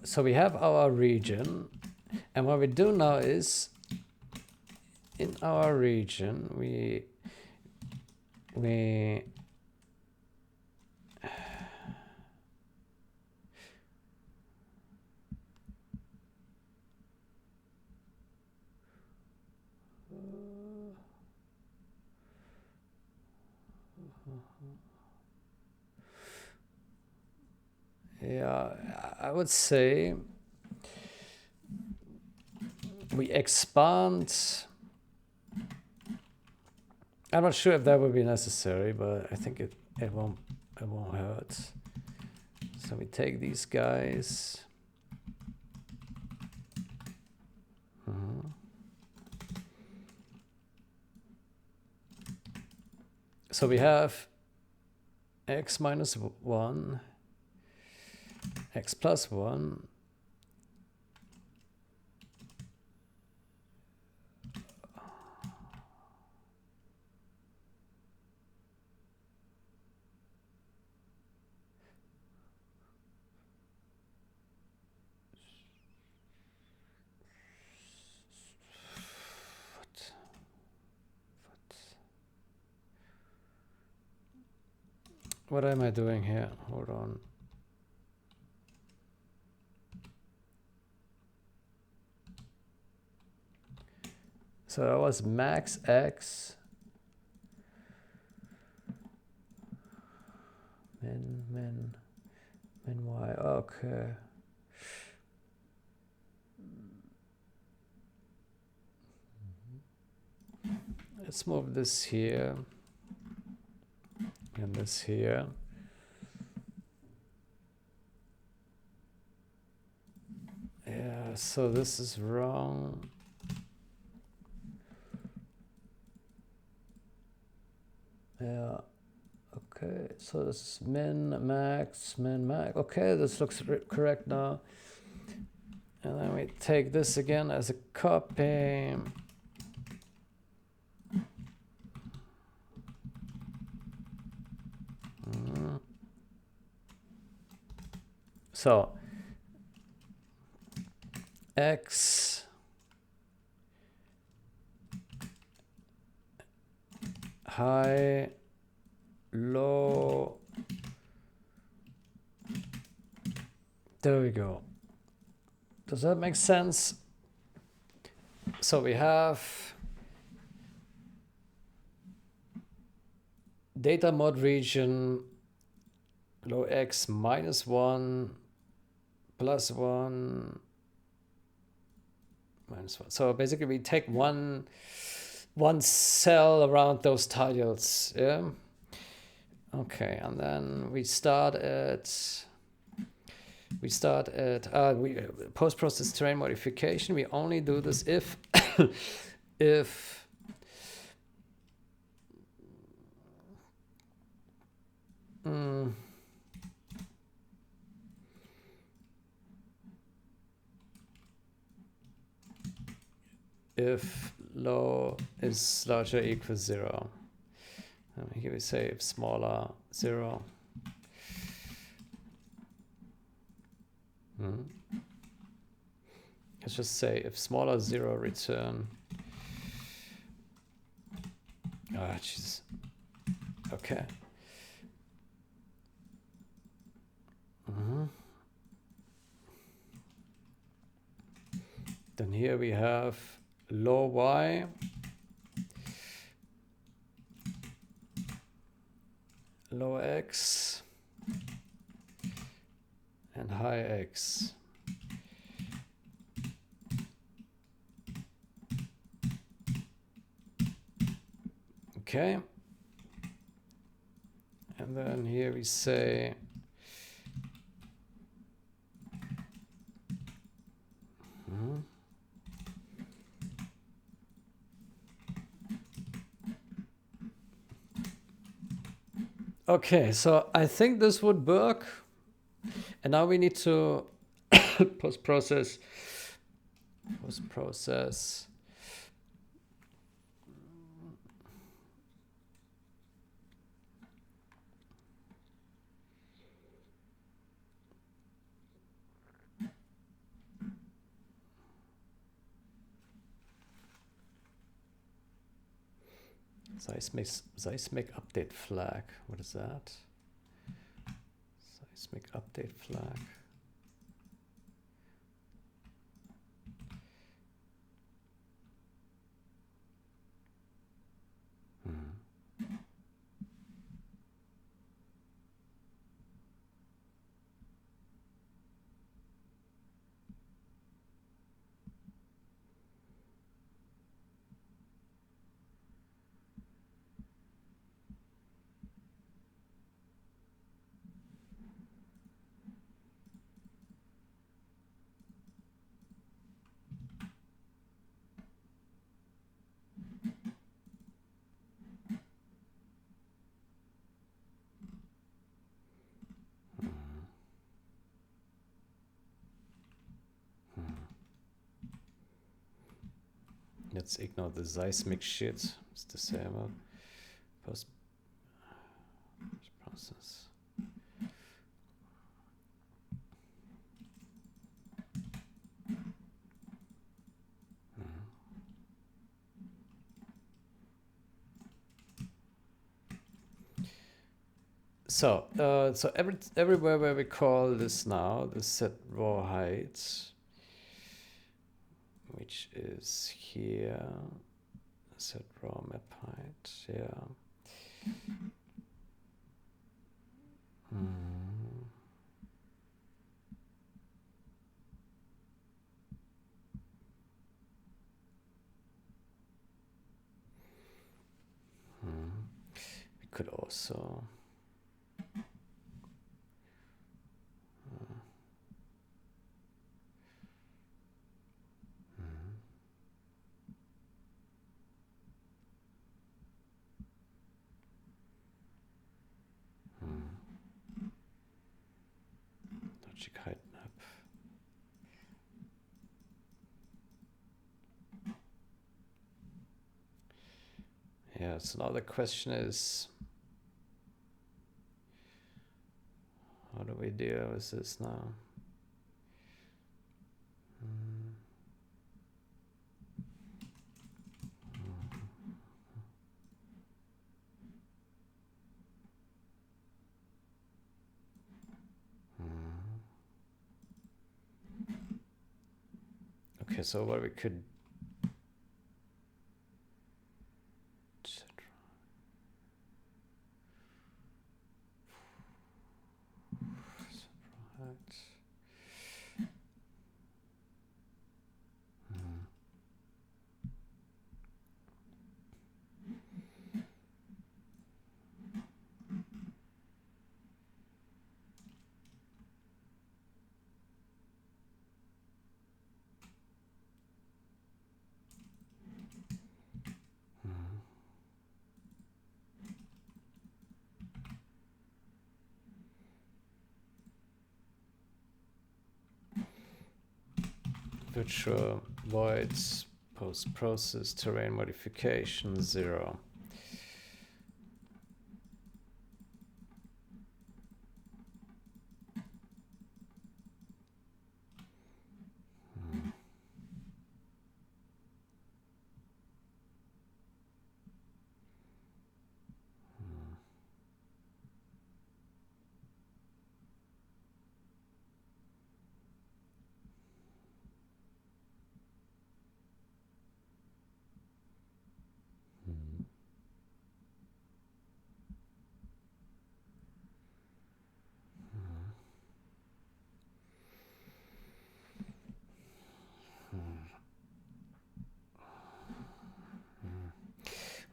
So we have our region, and what we do now is in our region we I would say we expand. I'm not sure if that would be necessary, but I think it won't hurt. So we take these guys. So we have x minus 1, x plus 1, What am I doing here? Hold on. So that was max X. Min Y. Okay. Let's move this here. And this here. Yeah, so this is wrong. Yeah. Okay, so this is min, max. Okay, this looks correct now. And then we take this again as a copy. So X high, low. There we go. Does that make sense? So we have data mod region low X -1 +1 -1. So basically we take one cell around those titles. Yeah. Okay, and then we start at post-process terrain modification. We only do this if if low is larger or equals 0. And here we say if smaller 0. Let's just say if smaller 0 return. Ah, jeez. Okay. Then here we have low Y, low X, and high X. Okay. And then here we say okay, so I think this would work. And now we need to post-process. Seismic update flag. What is that? Seismic update flag. Let's ignore the seismic shit. It's the same. Post-process. So everywhere where we call this now, the set raw height, which is here, set raw map height, yeah. We could also logic height map. Yeah, so now the question is, how do we deal with this now? Okay, so what we could virtual voids post process terrain modification 0.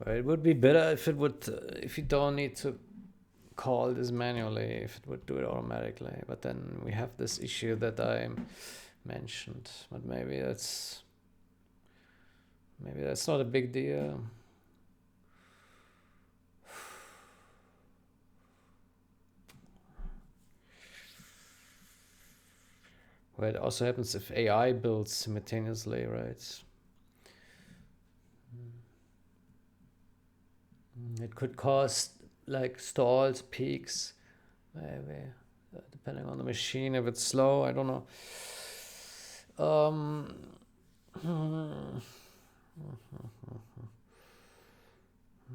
Well, it would be better if it would, if you don't need to call this manually, if it would do it automatically. But then we have this issue that I mentioned. But maybe that's not a big deal. Well, it also happens if AI builds simultaneously, right? It could cause like stalls, peaks, maybe, depending on the machine. If it's slow, I don't know.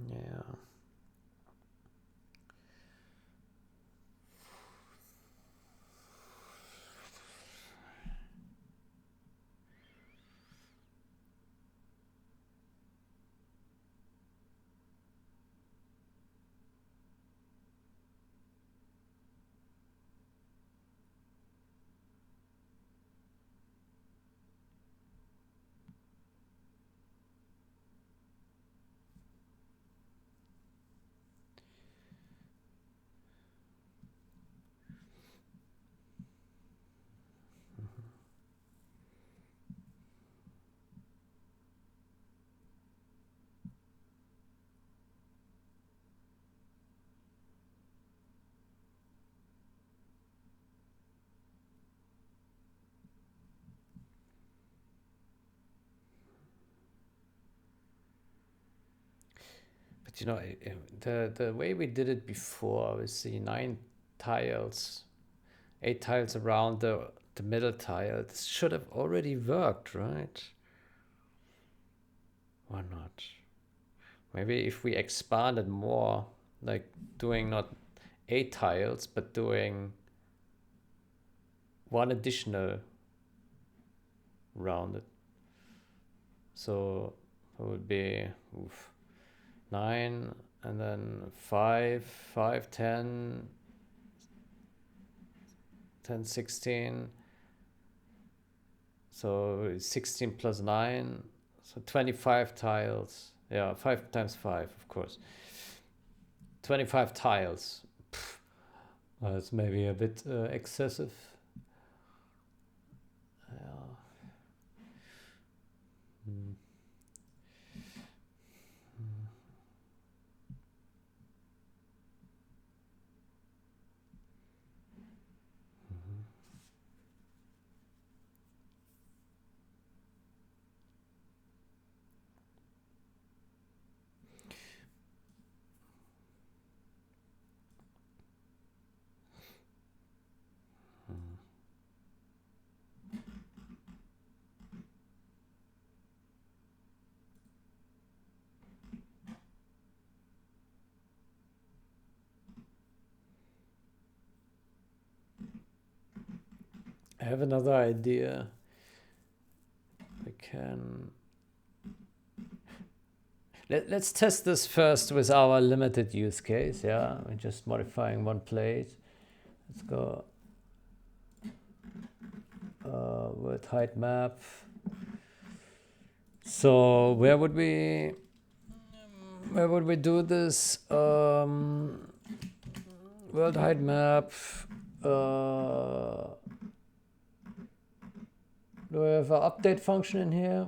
Yeah. But you know, the way we did it before with the 8 tiles around the middle tile, this should have already worked, right? Why not? Maybe if we expanded more, like doing not 8 tiles, but doing one additional rounded. So it would be 9 and then 5, 5, 10, 10, 16. So 16 plus 9, so 25 tiles. Yeah, 5 times 5, of course. 25 tiles. That's maybe a bit excessive. Yeah. Mm. I have another idea. We can... Let's test this first with our limited use case. Yeah, we're just modifying one plate. Let's go with height map. So where would we do this? World height map. Do we have an update function in here?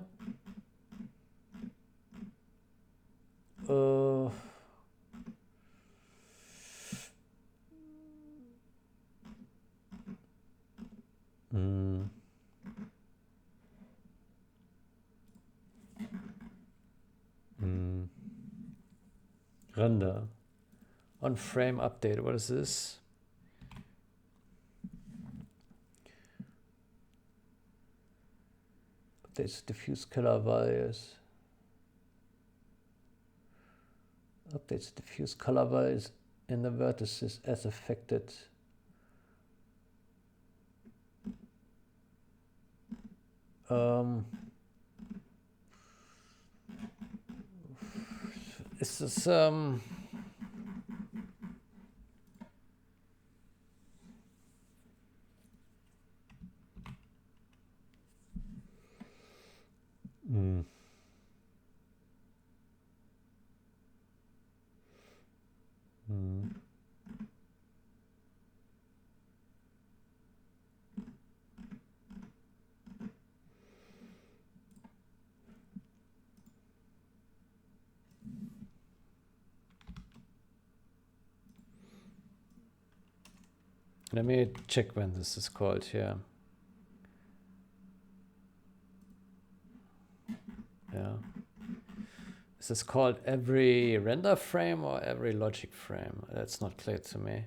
Render. On frame update. What is this? Updates diffuse color values. Updates diffuse color values in the vertices as affected. Is this let me check when this is called here. Yeah. Is this called every render frame or every logic frame? That's not clear to me.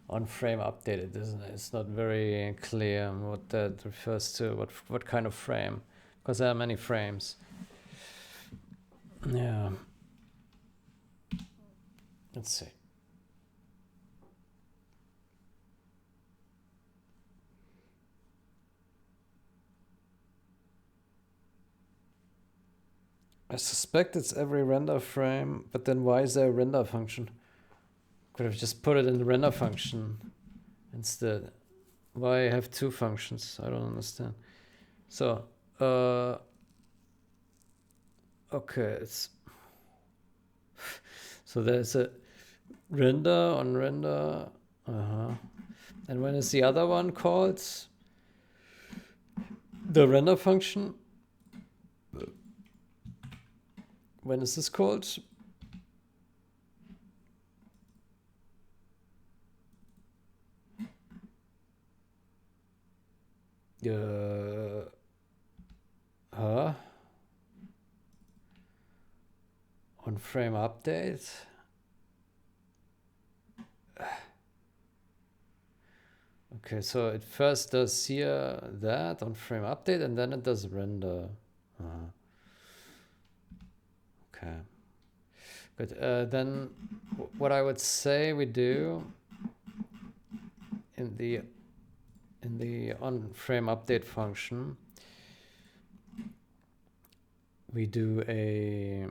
On frame updated, isn't it? It's not very clear what that refers to. What kind of frame? Because there are many frames. Yeah. Let's see. I suspect it's every render frame, but then why is there a render function? Could have just put it in the render function instead. Why have two functions? I don't understand. So, okay, it's so there's a render on render. And when is the other one called? The render function. When is this called? On frame update. Okay, so it first does here that on frame update, and then it does render. Okay. Good. Then what I would say we do in the on-frame update function, we do a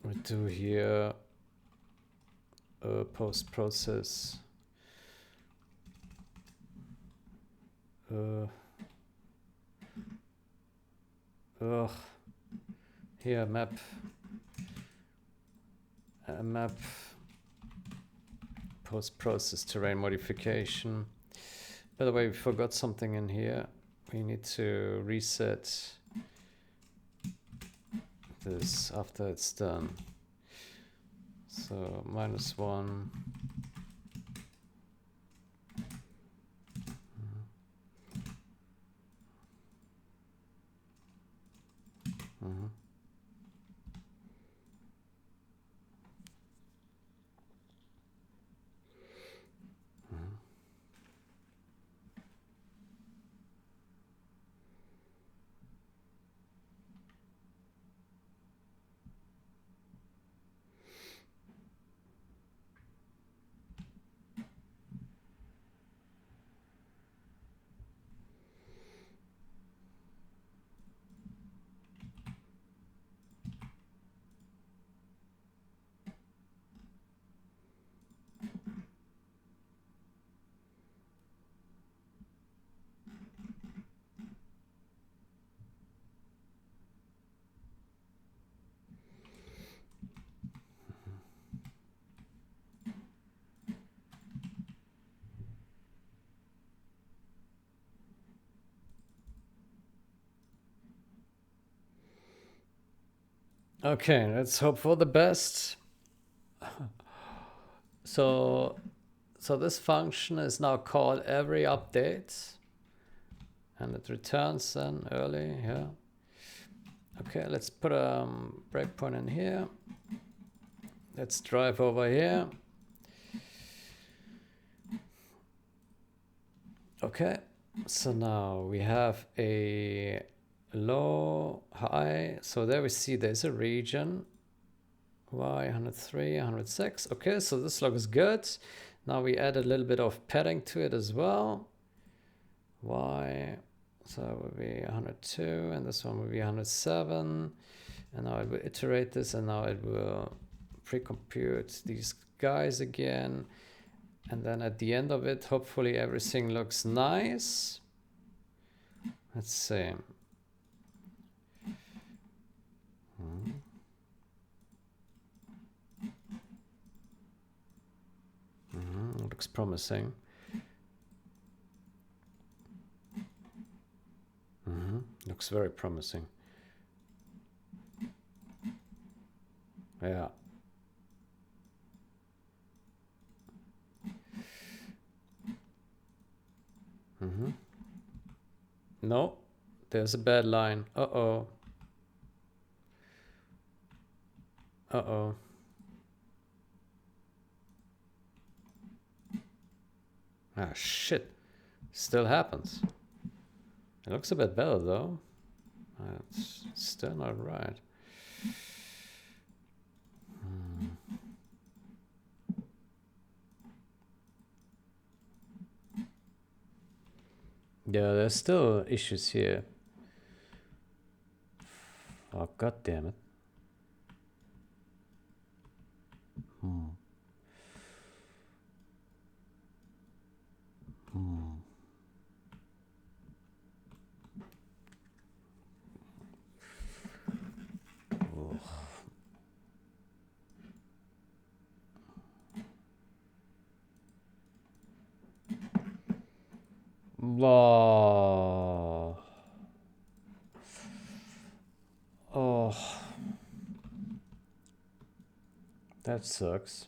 we do here post process here map post process terrain modification. By the way, we forgot something in here. We need to reset this after it's done. So -1. Okay, let's hope for the best. So this function is now called every update, and it returns then early. Yeah. Okay, let's put a breakpoint in here. Let's drive over here. Okay, so now we have a low, high. So there we see there's a region. Y 103, 106. Okay, so this looks good. Now we add a little bit of padding to it as well. Y, so it will be 102, and this one will be 107. And now it will iterate this, and now it will pre-compute these guys again. And then at the end of it, hopefully everything looks nice. Let's see. Looks promising. Looks very promising. Yeah. No, there's a bad line. Uh-oh. Uh-oh. Ah, shit. Still happens. It looks a bit better, though. It's still not right. Yeah, there's still issues here. Oh, god damn it. Oh. Oh. That sucks.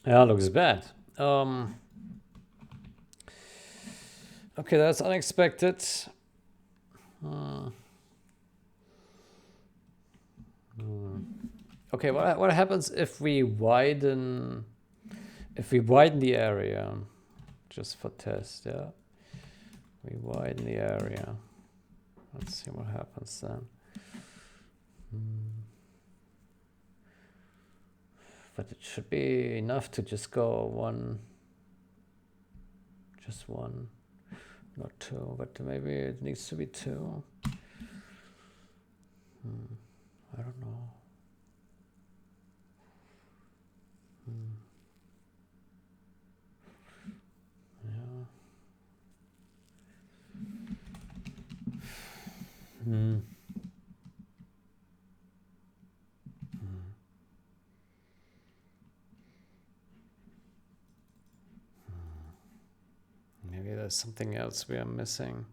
Yeah, looks bad. Okay, that's unexpected. Okay, what happens if we widen the area? Just for test, yeah. We widen the area. Let's see what happens then. But it should be enough to just go one, just one, not two, but maybe it needs to be two. I don't know. Yeah. Maybe there's something else we are missing.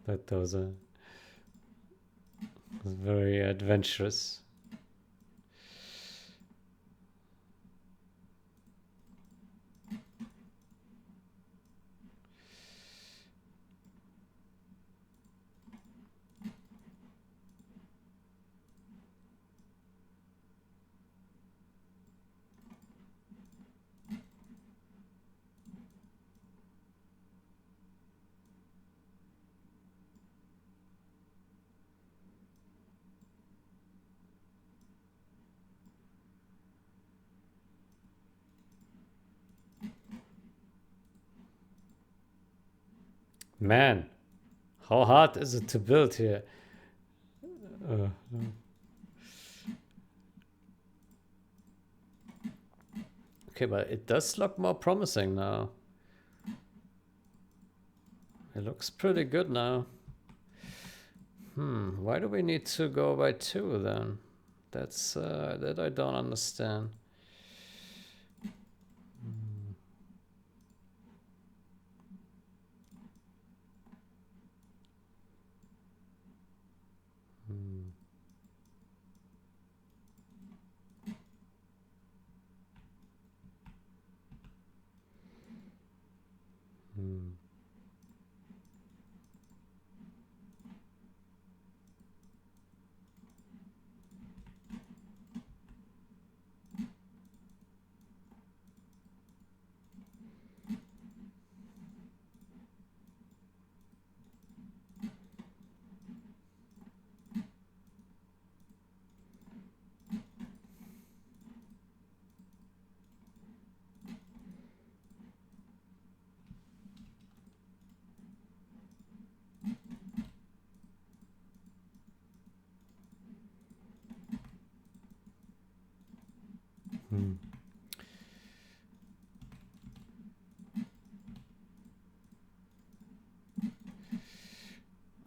But those are very adventurous. Man, how hard is it to build here? Uh, okay, but it does look more promising now. It looks pretty good now. Why do we need to go by two then? That's that I don't understand.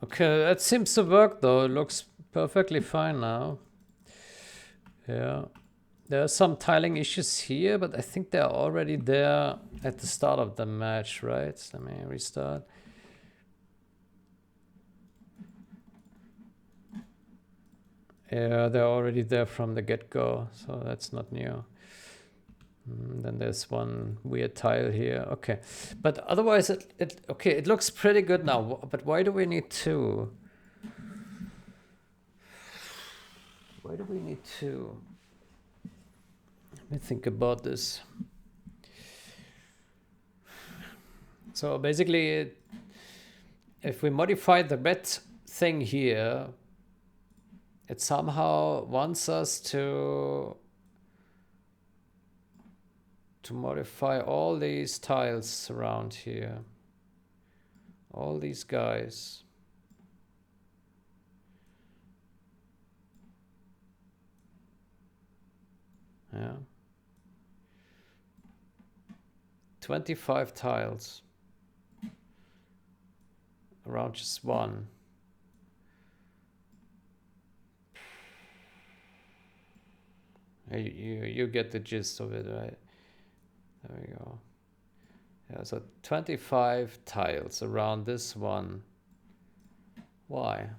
Okay, that seems to work though. It looks perfectly fine now. Yeah. There are some tiling issues here, but I think they're already there at the start of the match, right? Let me restart. Yeah, they're already there from the get-go, so that's not new. Then there's one weird tile here. Okay, but otherwise, it looks pretty good now. But why do we need two? Why do we need two? Let me think about this. So basically, if we modify the red thing here, it somehow wants us to modify all these tiles around here. All these guys. Yeah. 25 tiles around just one. You get the gist of it, right? There we go. Yeah, so 25 tiles around this one. Why?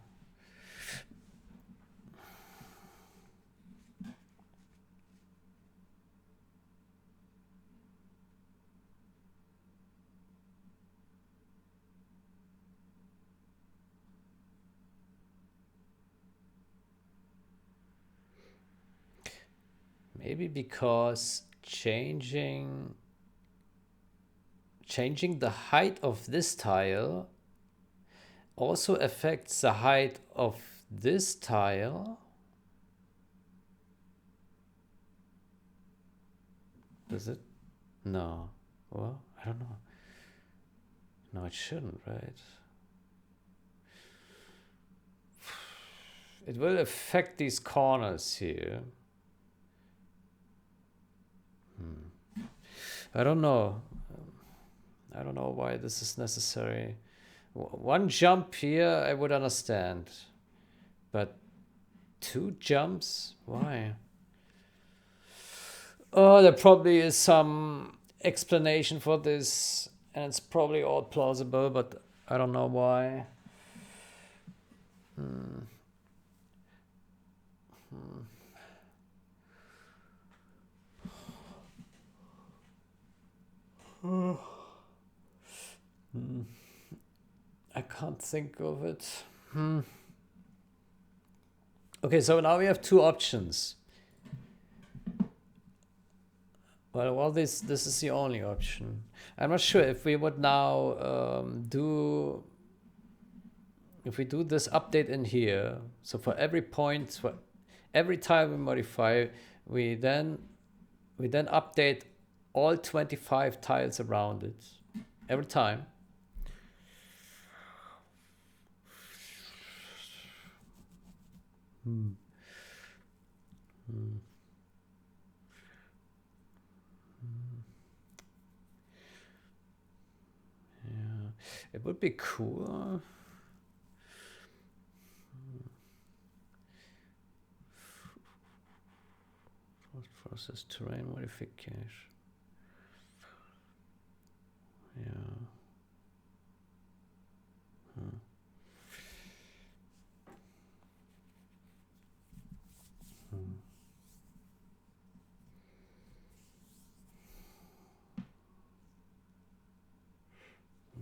Maybe because changing the height of this tile also affects the height of this tile. Does it? No. Well, I don't know. No, it shouldn't, right? It will affect these corners here. I don't know. I don't know why this is necessary. One jump here, I would understand. But 2 jumps? Why? Oh, there probably is some explanation for this, and it's probably all plausible, but I don't know why. I can't think of it. Okay, so now we have 2 options. Well, this is the only option. I'm not sure if we would now if we do this update in here. So for every point, for every tile we modify, we then update all 25 tiles around it every time. Yeah, it would be cool. Process terrain modification. Yeah.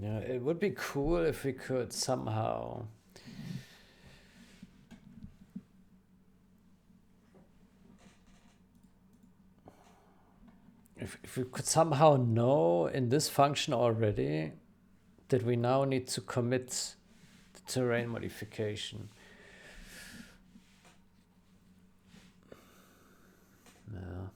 Yeah, it would be cool if we could somehow if we could somehow know in this function already that we now need to commit the terrain modification. Yeah.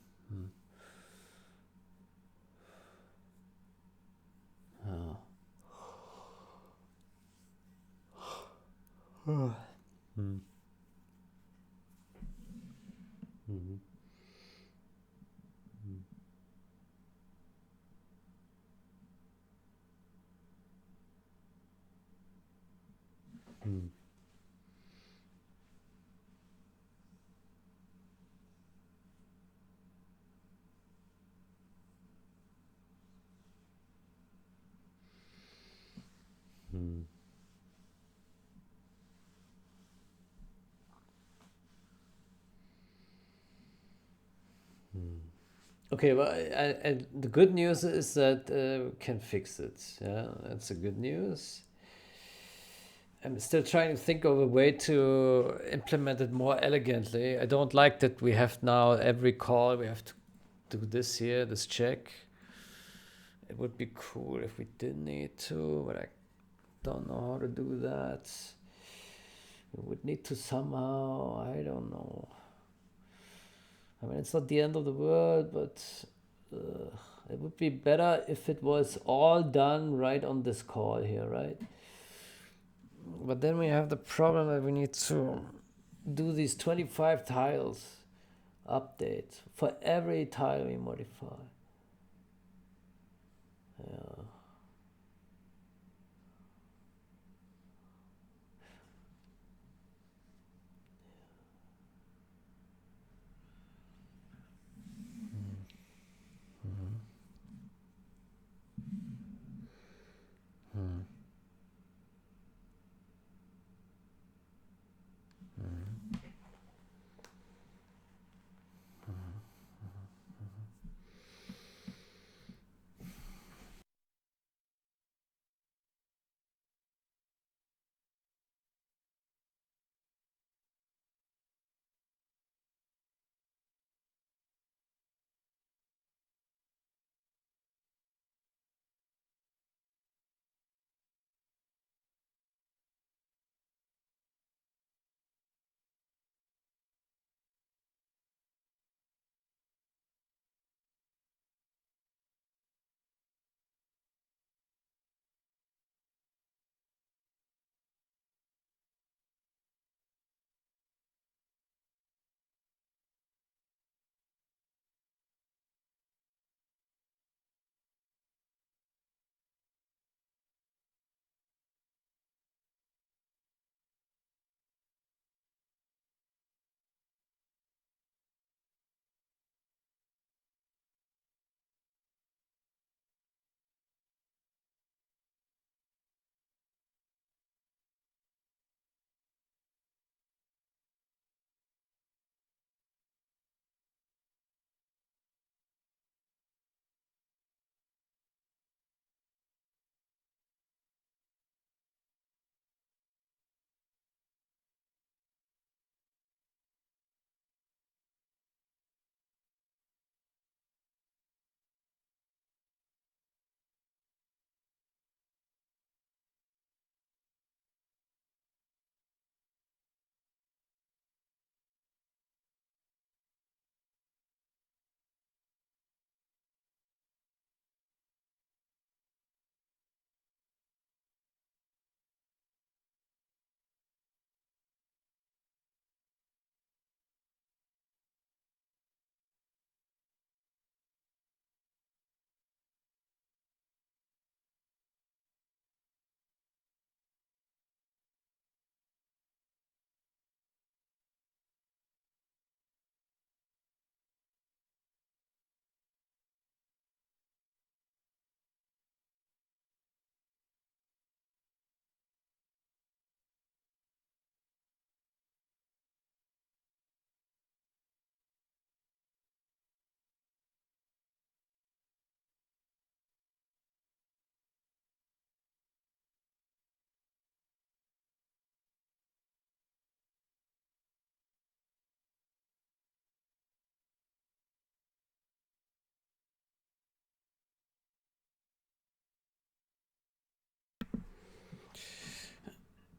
Okay, well, the good news is that we can fix it. Yeah, that's the good news. I'm still trying to think of a way to implement it more elegantly. I don't like that we have now every call we have to do this here, this check. It would be cool if we didn't need to, but I don't know how to do that. We would need to somehow, I don't know. I mean, it's not the end of the world, but it would be better if it was all done right on this call here, right? But then we have the problem that we need to do these 25 tiles update for every tile we modify.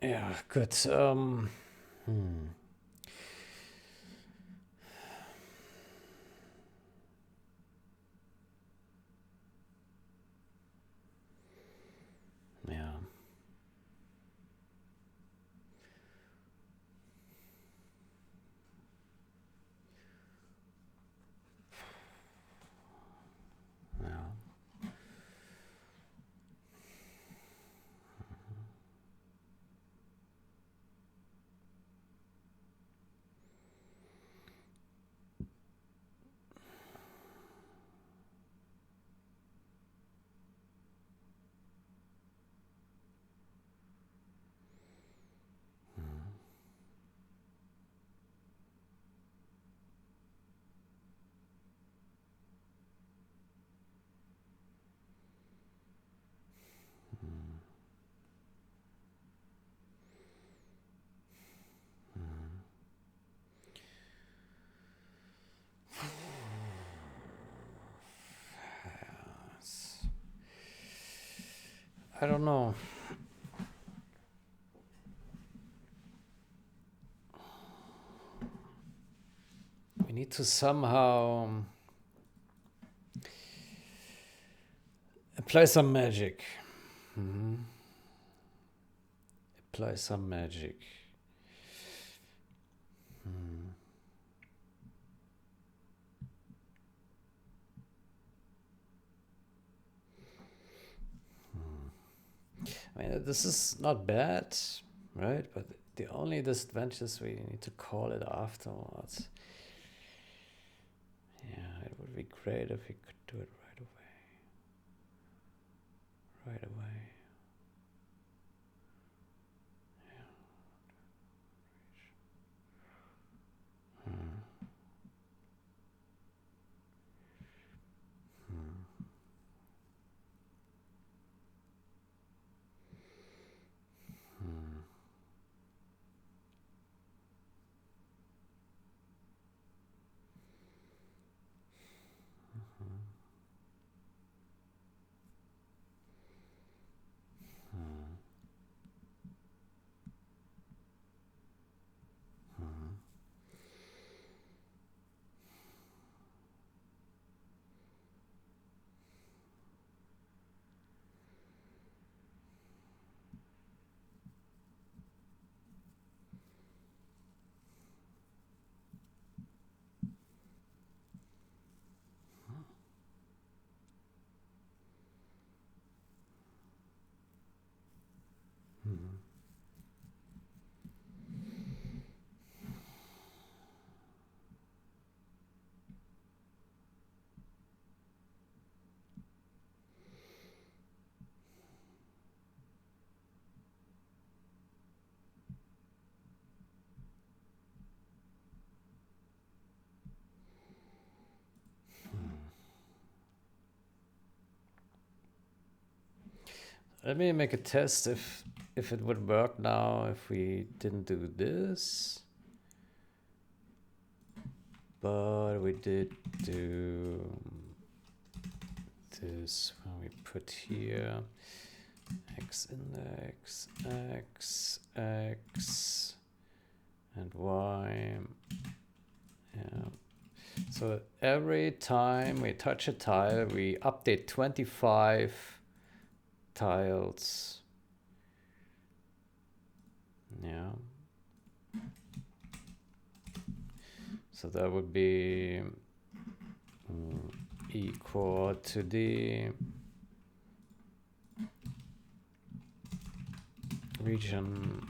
Yeah, good. Hmm. Yeah. Yeah. I don't know. We need to somehow apply some magic. Hmm. Apply some magic. Hmm. I mean, this is not bad, right? But the only disadvantage is we need to call it afterwards. Yeah, it would be great if we could do it right away. Right away. Hmm. Hmm. Hmm. Hmm. Hmm. Hmm. Let me make a test if it would work now if we didn't do this. But we did do this when we put here x index, x, and y. Yeah. So every time we touch a tile, we update 25 tiles. Yeah. So that would be equal to the region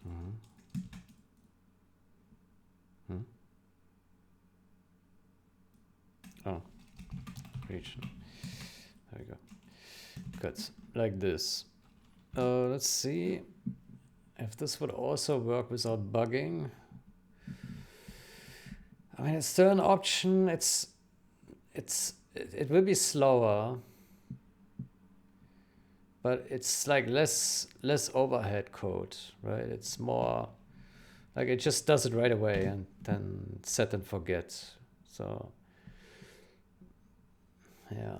hmm, hmm? Oh, region. There we go. Good. Like this. Let's see if this would also work without bugging. I mean, it's still an option. It will be slower, but it's like less overhead code, right? It's more like it just does it right away and then set and forget. So Yeah.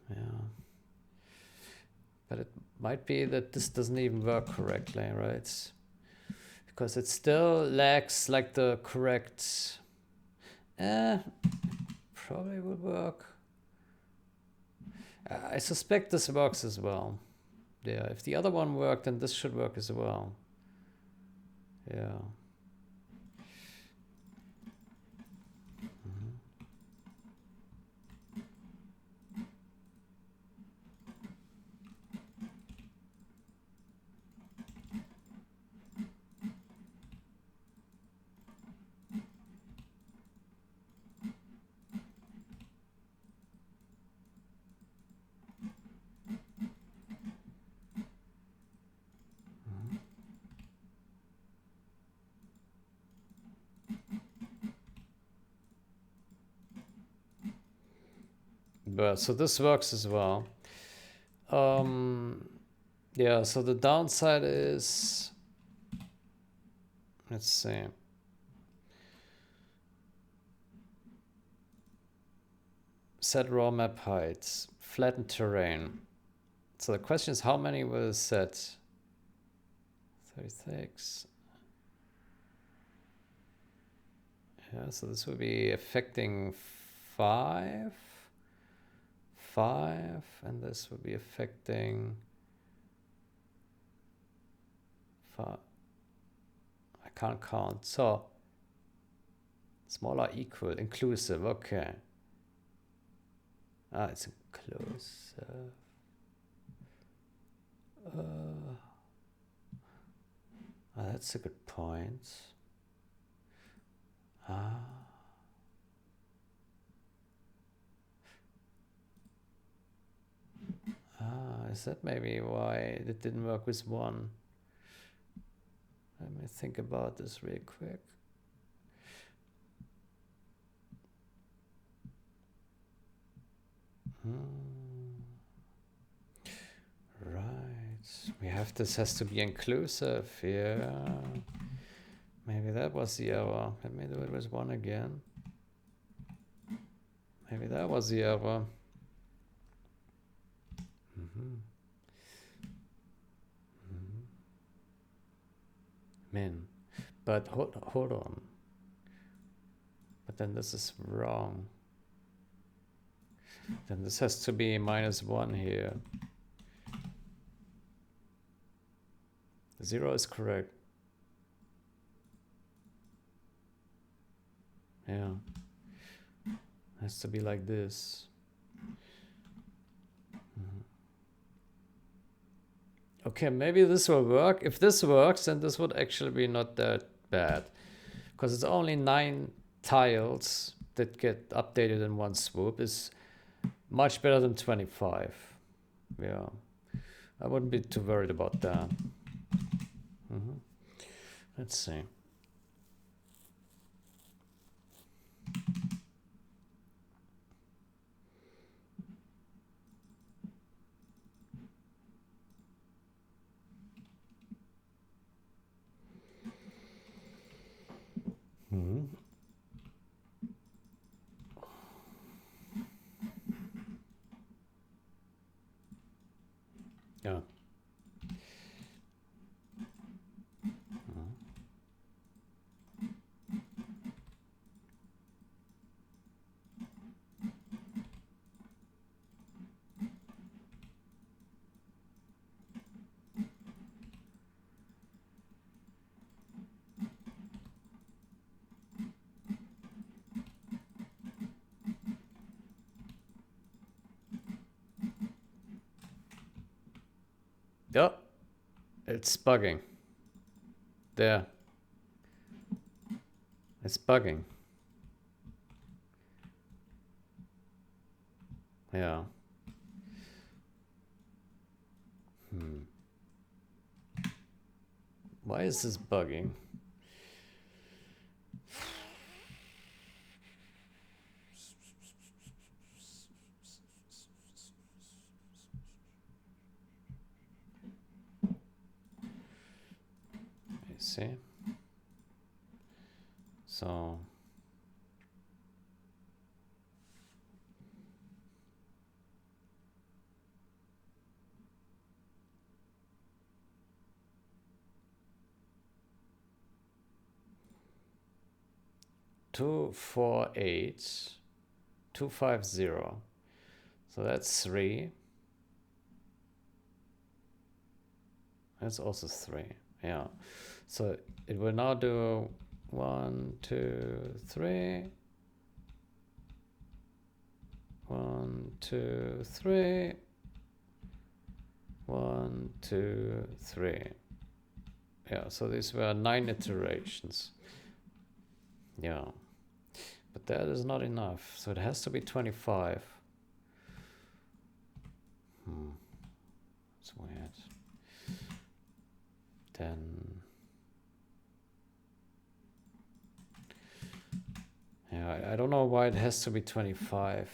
Yeah. But it might be that this doesn't even work correctly, right? Because it still lacks like the correct... probably would work. I suspect this works as well. Yeah, if the other one worked, then this should work as well. Yeah. But so this works as well. Yeah, so the downside is, let's see. Set raw map heights, flatten terrain. So the question is, how many will set? 36. Yeah, so this will be affecting 5, and this will be affecting 5. I can't count. So smaller equal, inclusive, okay. Ah, it's inclusive. That's a good point. Is that maybe why it didn't work with 1? Let me think about this real quick. Right. We have this has to be inclusive. Yeah. Maybe that was the error. Let me do it with 1 again. Maybe that was the error. Min. But hold on. But then this is wrong. Then this has to be -1 here. 0 is correct. Yeah. Has to be like this. Okay, maybe this will work. If this works, then this would actually be not that bad. Because it's only 9 tiles that get updated in one swoop. Is much better than 25. Yeah. I wouldn't be too worried about that. Let's see. Yeah. Yeah. It's bugging. There. It's bugging. Yeah. Why is this bugging? You see? So 248 250. So that's 3. That's also 3. Yeah. So it will now do 1, 2, 3. 1, 2, 3. 1, 2, 3. Yeah, so these were 9 iterations. Yeah. But that is not enough. So it has to be 25. It's weird. Then... yeah, I don't know why it has to be 25.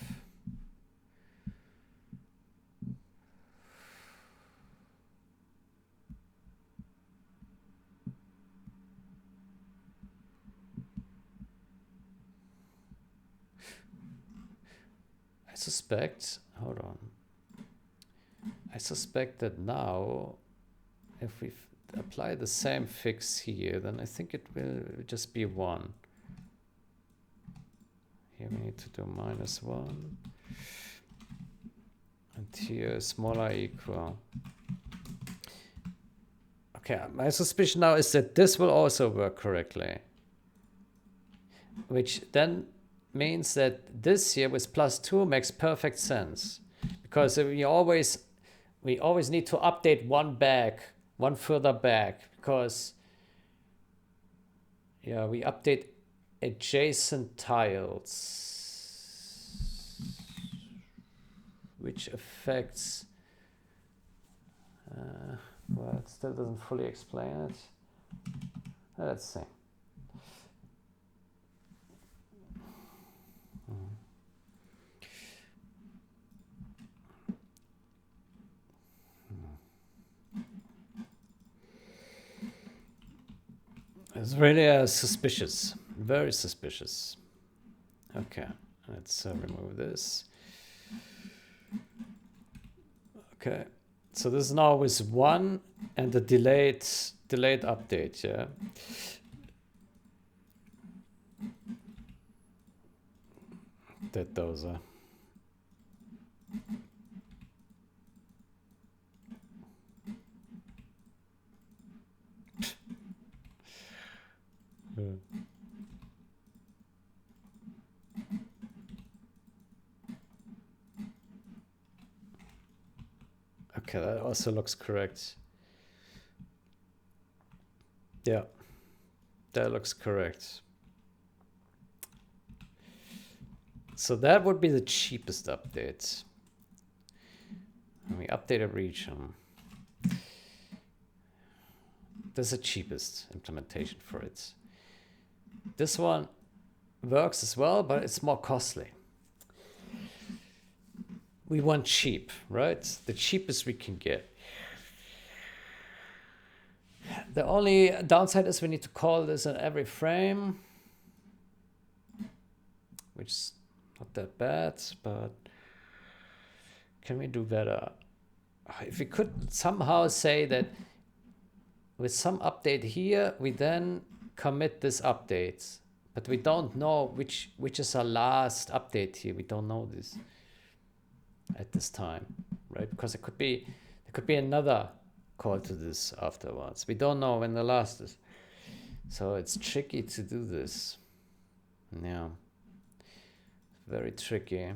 I suspect, hold on. I suspect that now, if we apply the same fix here, then I think it will just be 1. Here we need to do -1. And here smaller equal. Okay, my suspicion now is that this will also work correctly. Which then means that this here with +2 makes perfect sense. Because we always need to update one further back. Because yeah, we update adjacent tiles. Which affects... well, it still doesn't fully explain it. Let's see. It's really suspicious. Very suspicious. Okay, let's remove this. Okay, so this is now with 1 and the delayed update, yeah. That those are. Okay, that also looks correct. Yeah, that looks correct. So that would be the cheapest update. And we update a region. This is the cheapest implementation for it. This one works as well, but it's more costly. We want cheap, right? The cheapest we can get. The only downside is we need to call this in every frame, which is not that bad, but can we do better? If we could somehow say that with some update here, we then commit this update, but we don't know which is our last update here. We don't know this at this time, right? Because there could be another call to this afterwards. We don't know when the last is. So it's tricky to do this. Yeah. Very tricky.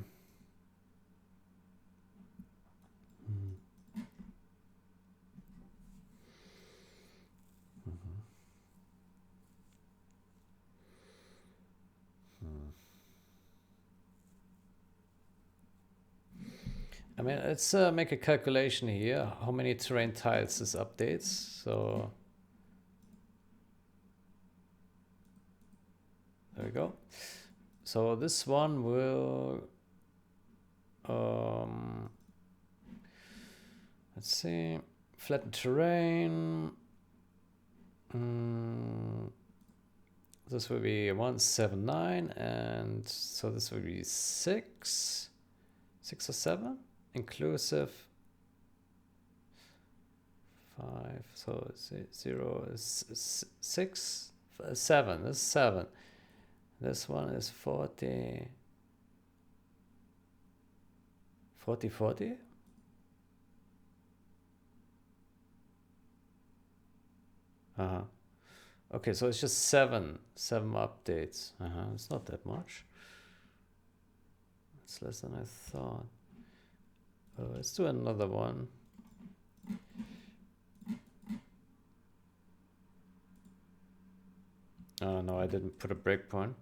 I mean, let's make a calculation here. How many terrain tiles this updates? So there we go. So this one will, let's see, flatten terrain. This will be 179, and so this will be 6 or 7 inclusive. 5, so 0 is 6, 7. This is 7. This one is 40. 40. Uh-huh. Okay, so it's just seven updates. It's not that much. It's less than I thought. Let's do another one. Oh no, I didn't put a breakpoint.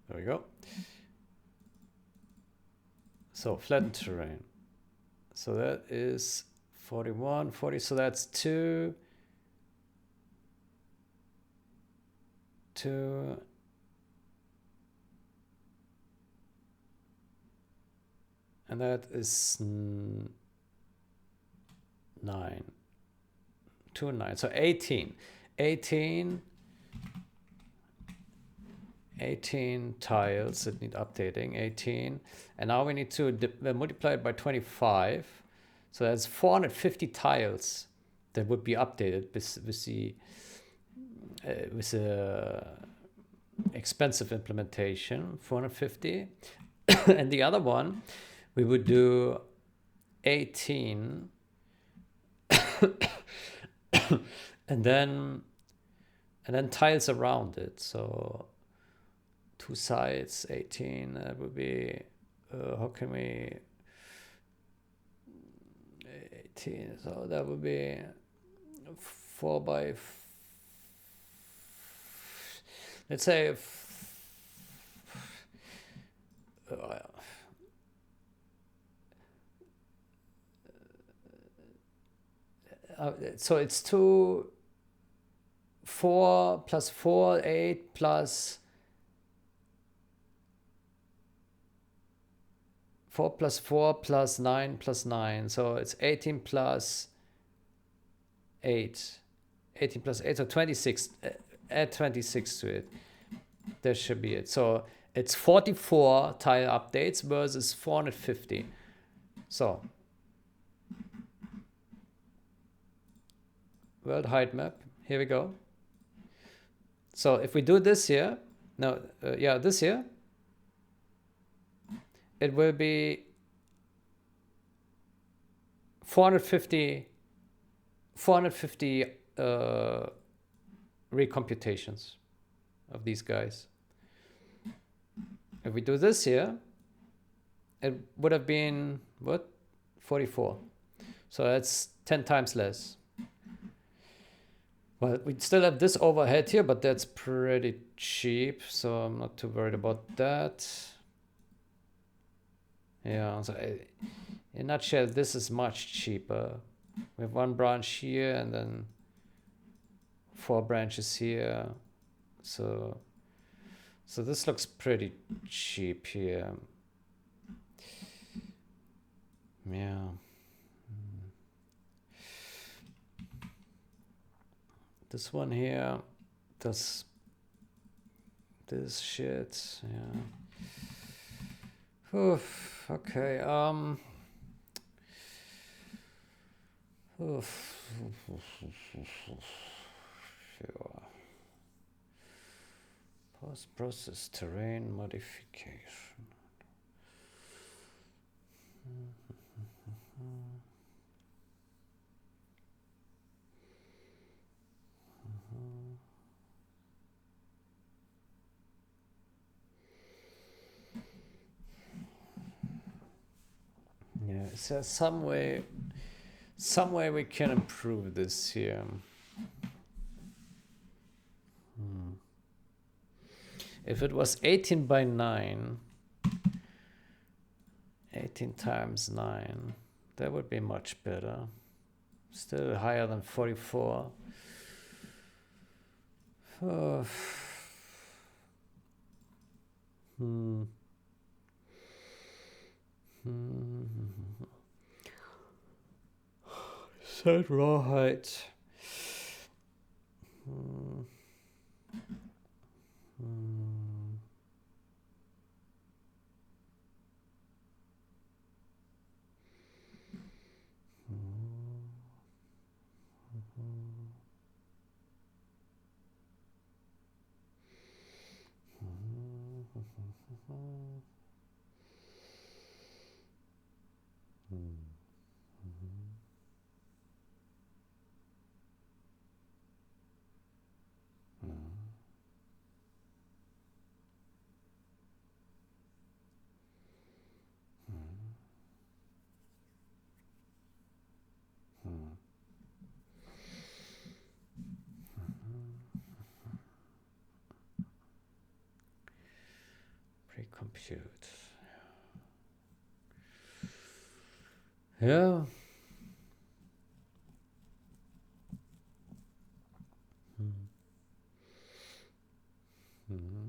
There we go. So flattened terrain. So that is 41, 40. So that's 2, 2, and that is 9. 2 and 9. So 18. 18 tiles that need updating. 18. And now we need to multiply it by 25. So that's 450 tiles that would be updated with the expensive implementation. 450. And the other one, we would do 18. and then tiles around it. So 2 sides, 18. That would be how can we 18? So that would be 4 by let's say so it's 2, 4 plus 4, 8 plus 4 plus 4 plus 9 plus 9. So it's 18 plus 8. 18 plus 8, so 26. Add 26 to it. That should be it. So it's 44 tile updates versus 450. So world height map. Here we go. So if we do this here, this here, it will be 450 recomputations of these guys. If we do this here, it would have been, what? 44. So that's 10 times less. Well, we still have this overhead here, but that's pretty cheap, so I'm not too worried about that. Yeah, so in a nutshell, this is much cheaper. We have 1 branch here and then 4 branches here. So this looks pretty cheap here. Yeah. This one here does this shit. Yeah. Oof, okay. Sure. Post-process terrain modification. Yeah, is there some way we can improve this here? If it was 18 by 9, 18 times 9, that would be much better. Still higher than 44. Oh. Set raw height. compute. Yeah. Mm-hmm.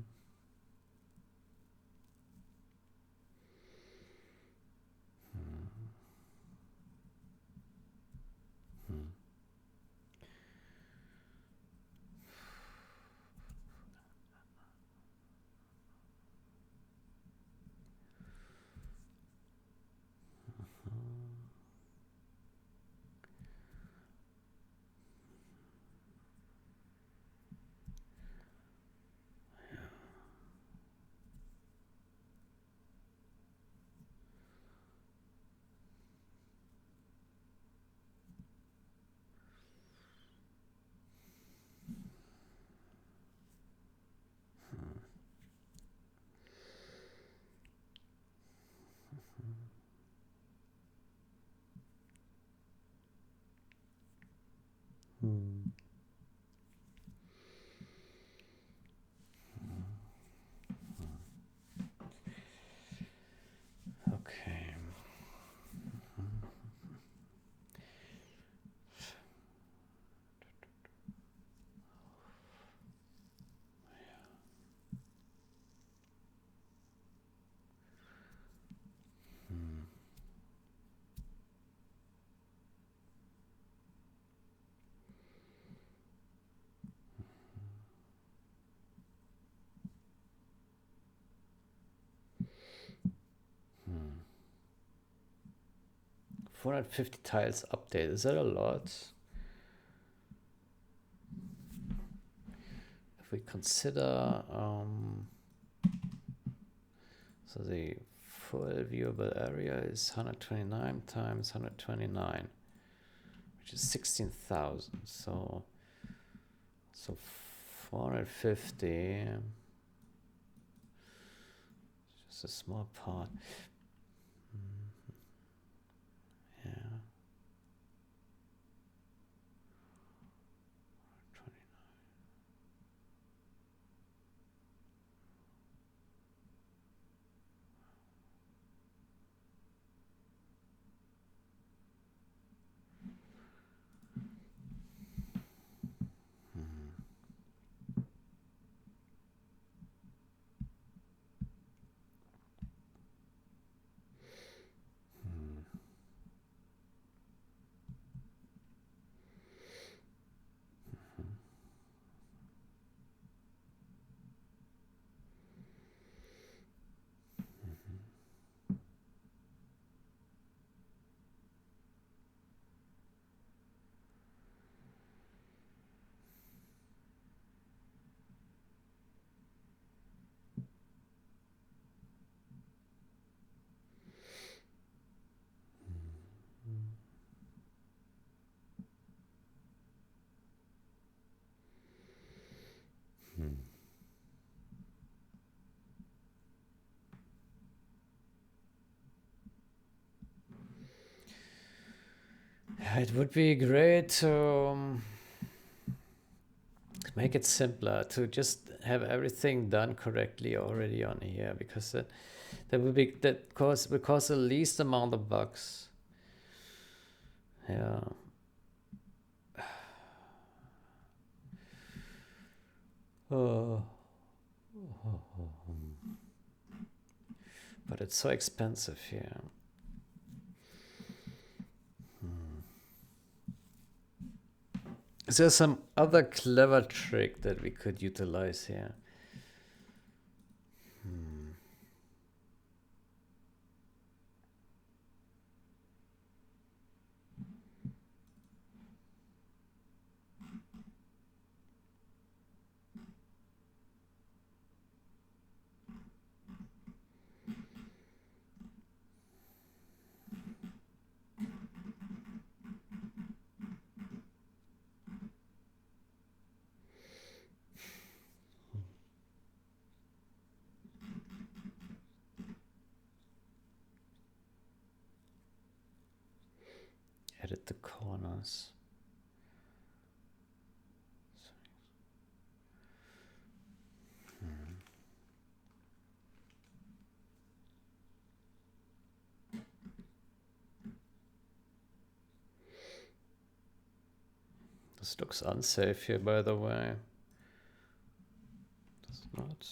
Hmm. Okay. Hmm. 450 tiles update. Is that a lot? If we consider so the full viewable area is 129 times 129, which is 16,000. So 450. Just a small part. Yeah. 20. It would be great to make it simpler, to just have everything done correctly already on here, because that would cause the least amount of bugs. Yeah. Oh. But it's so expensive here. Is there some other clever trick that we could utilize here? Edit the corners. This looks unsafe here, by the way. Does it not?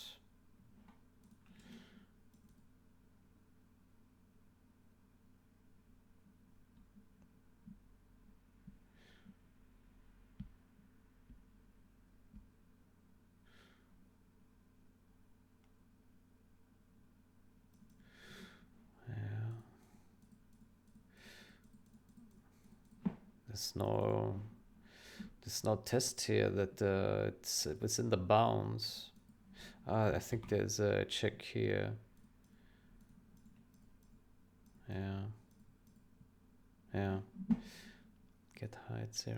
There's no test here that it's within the bounds. I think there's a check here. Yeah. Get height 0.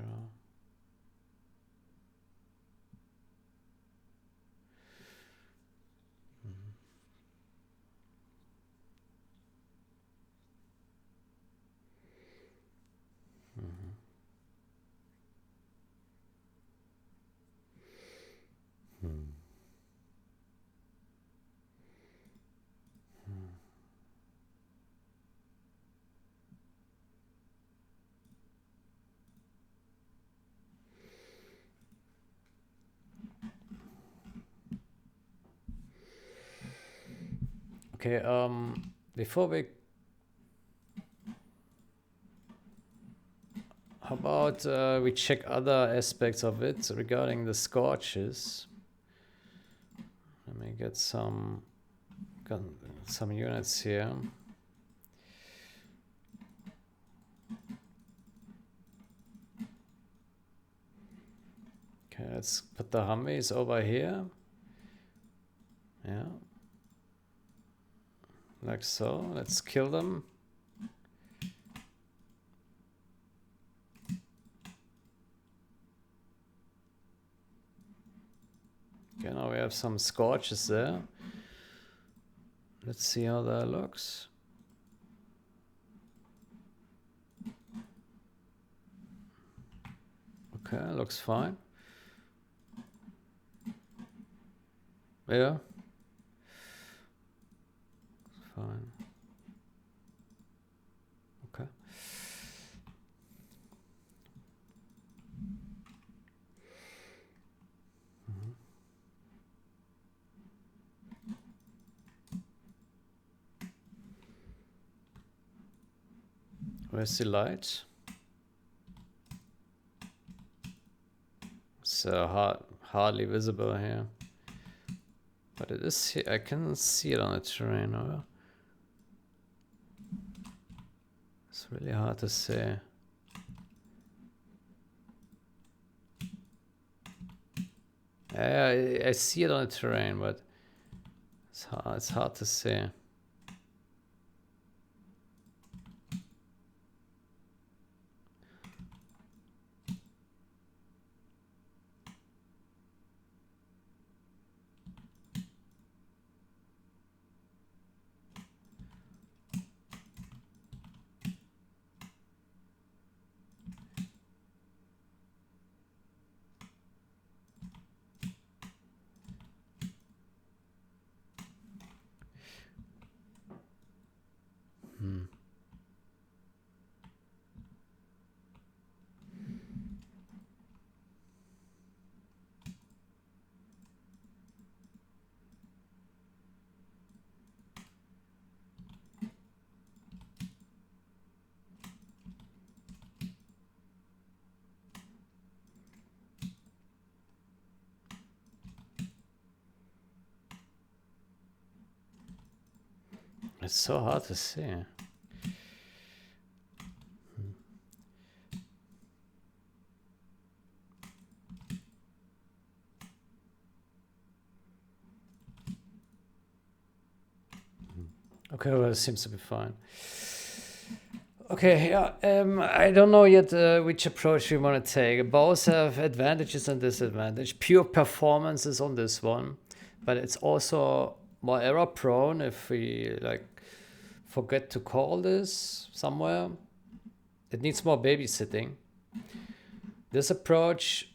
Okay, before we... How about we check other aspects of it regarding the scorches? Let me get some units here. Okay, let's put the Humvees over here. Yeah. Like so. Let's kill them. Okay, now we have some scorches there. Let's see how that looks. Okay, looks fine. Yeah. Fine. Okay. Where's the light? It's hardly visible here. But it is here. I can see it on the terrain. Or it's really hard to say. I see it on the terrain, but it's hard to say. It's so hard to see. Okay, well, it seems to be fine. Okay, yeah, I don't know yet which approach we want to take. Both have advantages and disadvantages. Pure performance is on this one, but it's also more error prone if we like forget to call this somewhere. It needs more babysitting. This approach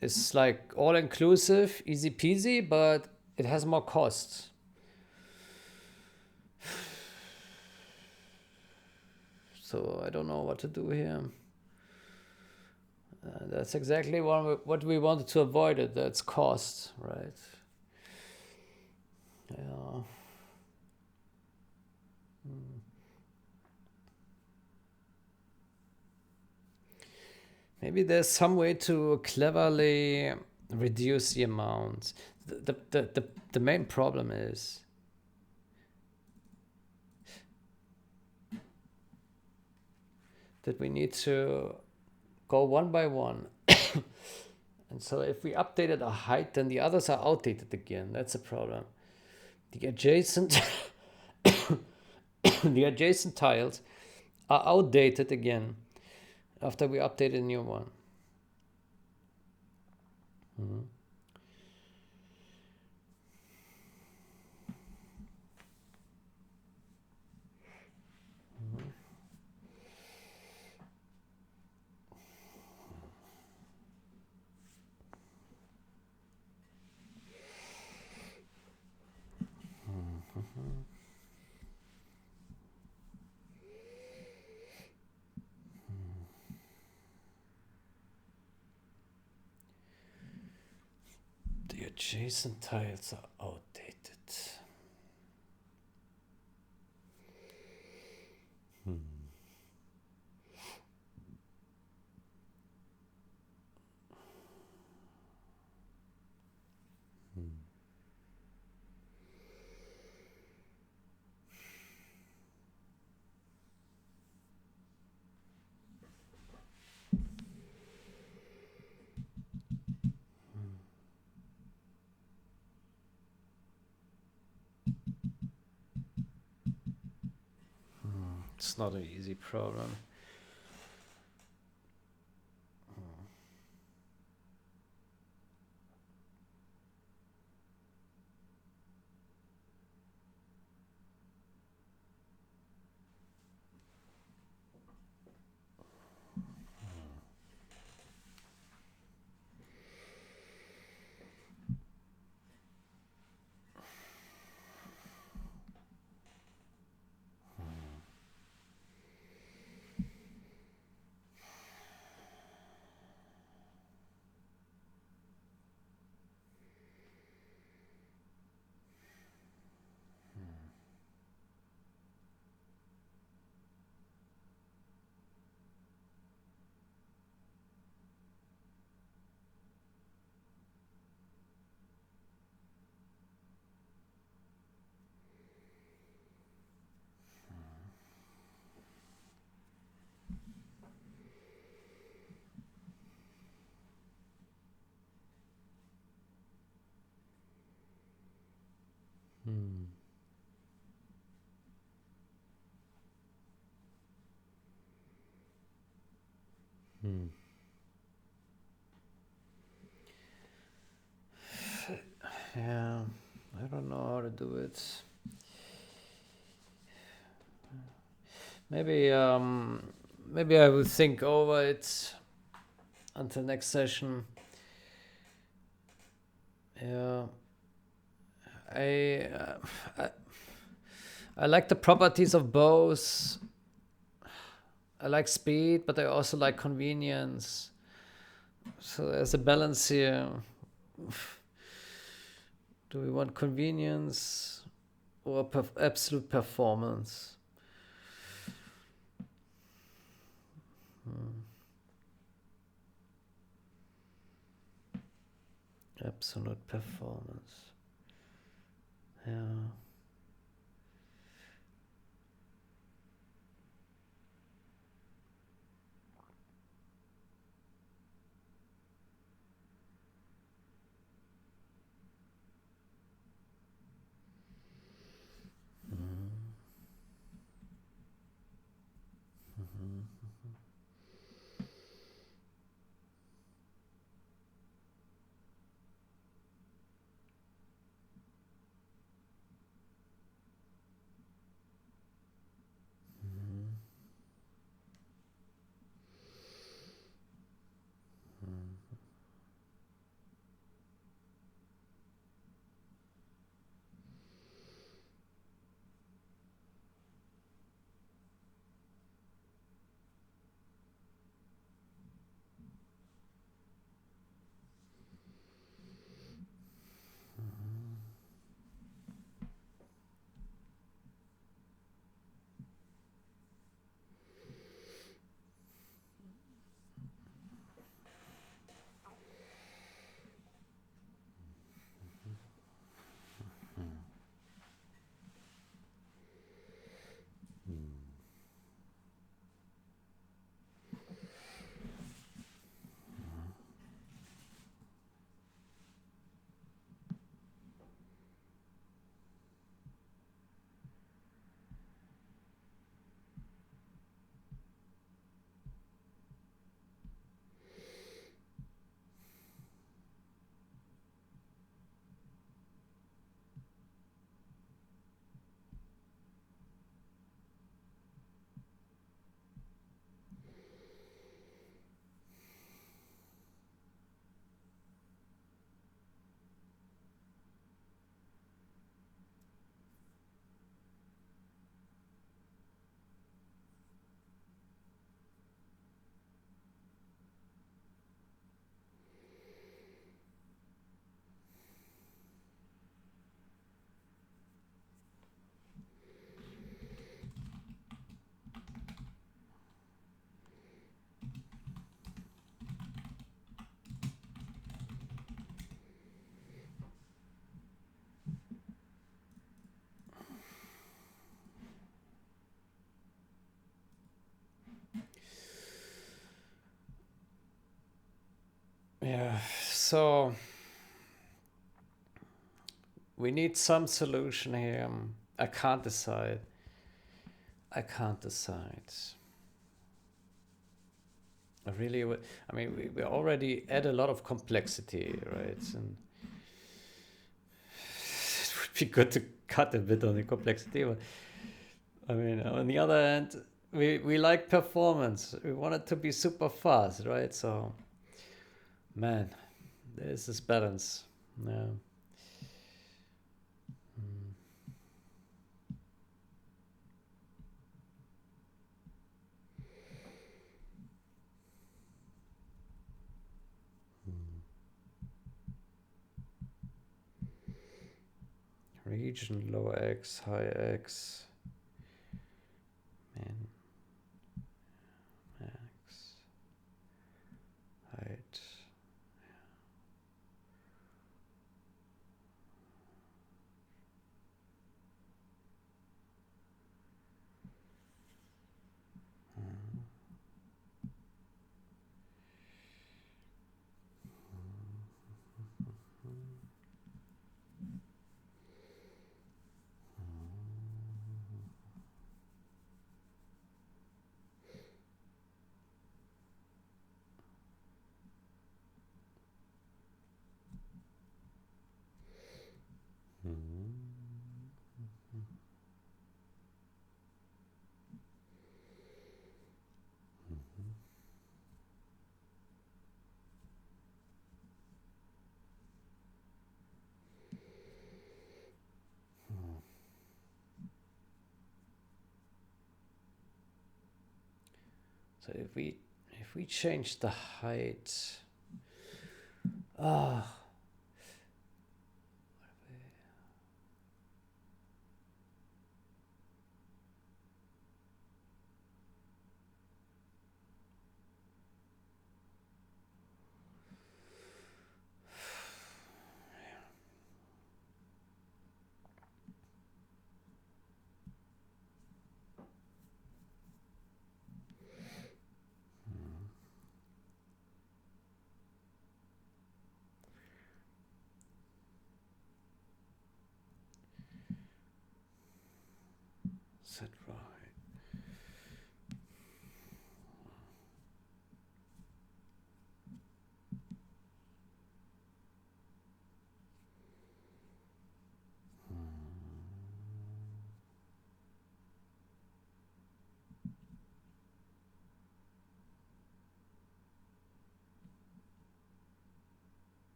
is like all inclusive, easy peasy, but it has more costs. So I don't know what to do here. That's exactly what we wanted to avoid. It. That's cost, right? Yeah. Maybe there's some way to cleverly reduce the amount. The main problem is that we need to go one by one. And so if we updated a height, then the others are outdated again. That's a problem. The adjacent the adjacent tiles are outdated again after we update a new one. Mm-hmm. The adjacent tiles are outdated. It's not an easy problem. Hmm. Hmm. Yeah, I don't know how to do it. Maybe I will think over it until next session. Yeah, I, I I like the properties of both. I like speed, but I also like convenience. So there's a balance here. Do we want convenience or absolute performance? Absolute performance. Yeah. Yeah, so we need some solution here. I can't decide. I can't decide. I really, I mean, we already add a lot of complexity, right? And it would be good to cut a bit on the complexity. But I mean, on the other hand, we like performance. We want it to be super fast, right? So, man, there's this balance. Yeah. Region, low X, high X, min, max, height. So if we change the height, ah, set right.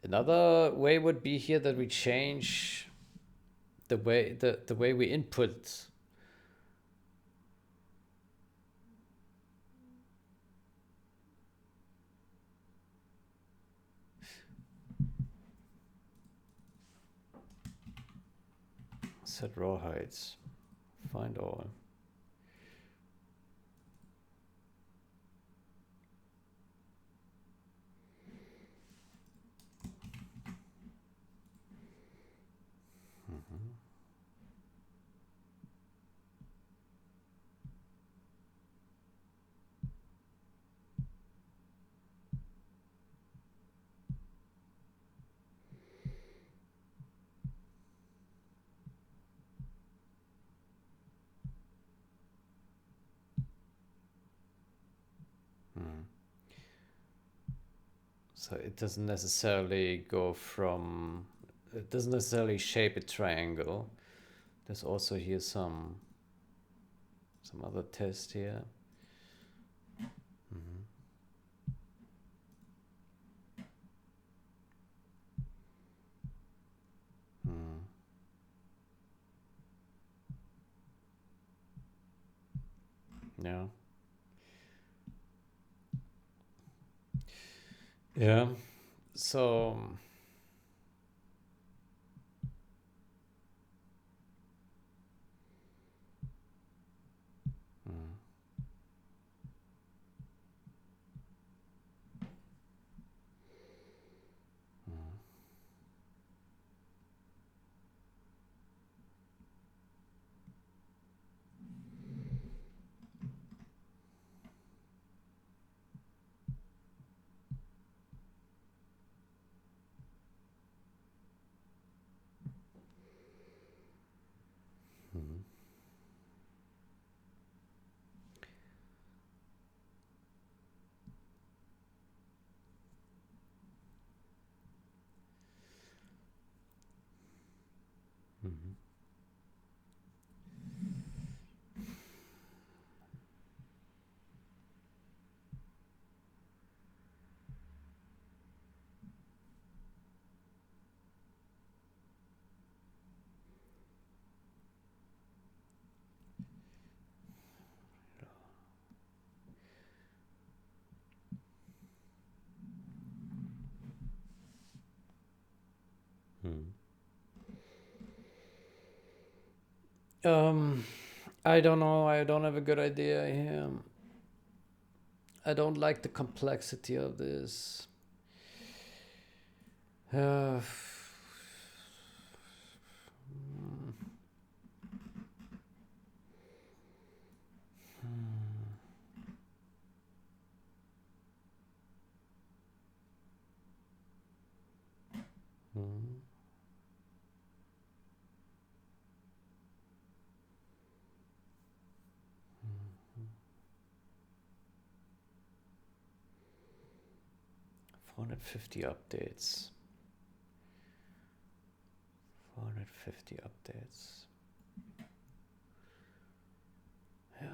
Another way would be here that we change the way we input. Set raw heights. Find all. So it doesn't necessarily go from, it doesn't necessarily shape a triangle. There's also here some other test here. Yeah. Yeah. So I don't know. I don't have a good idea here. I don't like the complexity of this. Uh, hmm. 450 updates. 450 updates. Yeah.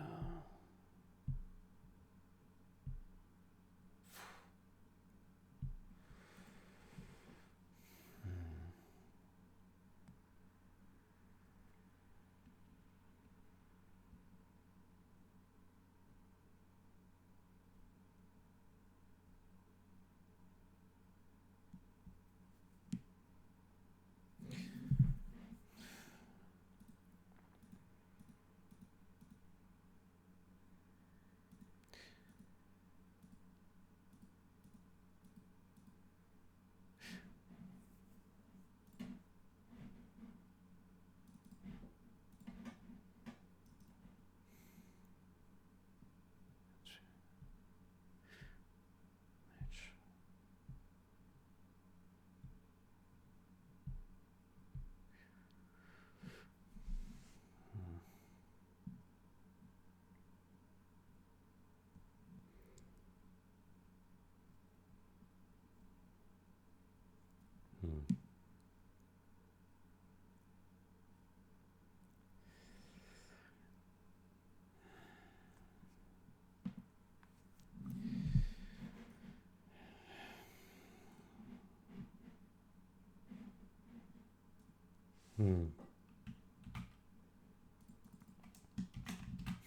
Hmm.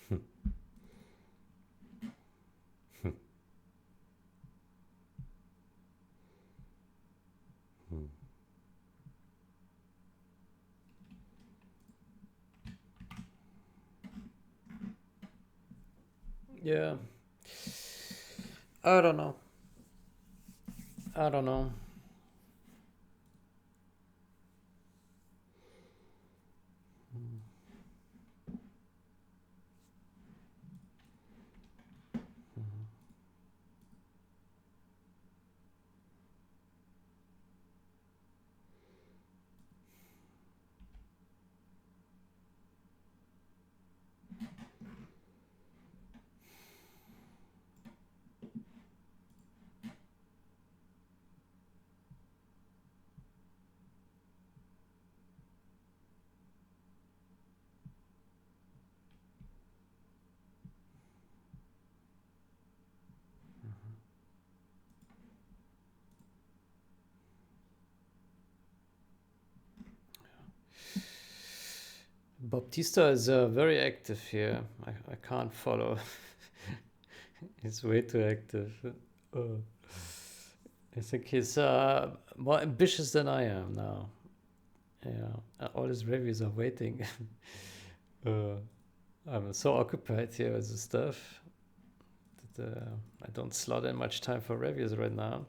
Hmm. Hmm. Yeah. I don't know. I don't know. Baptista is very active here. I can't follow. He's way too active. Uh, I think he's more ambitious than I am now. Yeah, all his reviews are waiting. uh, I'm so occupied here with the stuff that I don't slot in much time for reviews right now.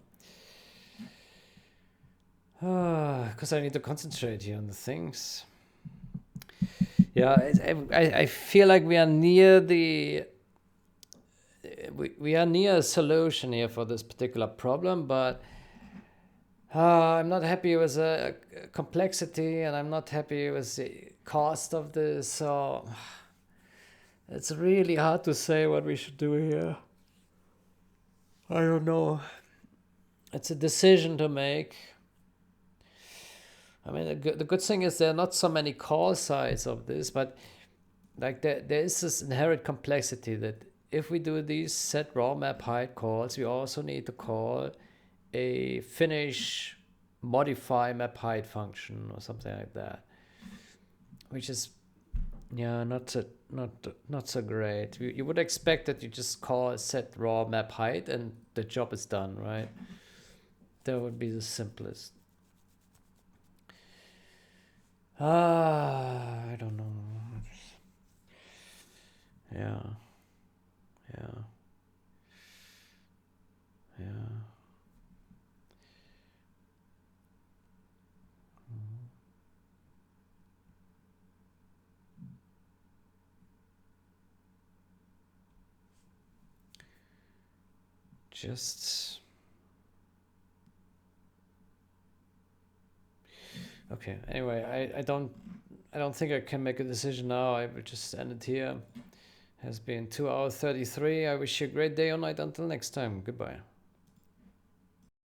Because I need to concentrate here on the things. Yeah, I feel like we are near the we are near a solution here for this particular problem, but I'm not happy with the complexity, and I'm not happy with the cost of this. So it's really hard to say what we should do here. I don't know. It's a decision to make. I mean, the good thing is there are not so many call sides of this, but like there is this inherent complexity that if we do these set raw map height calls, we also need to call a finish modify map height function or something like that, which is yeah not so great. You would expect that you just call set raw map height and the job is done, right? That would be the simplest. I don't know. Yeah. Yeah. Yeah. Just okay. Anyway, I don't think I can make a decision now. I will just end it here. Has been 2 hours 33. I wish you a great day or night until next time. Goodbye.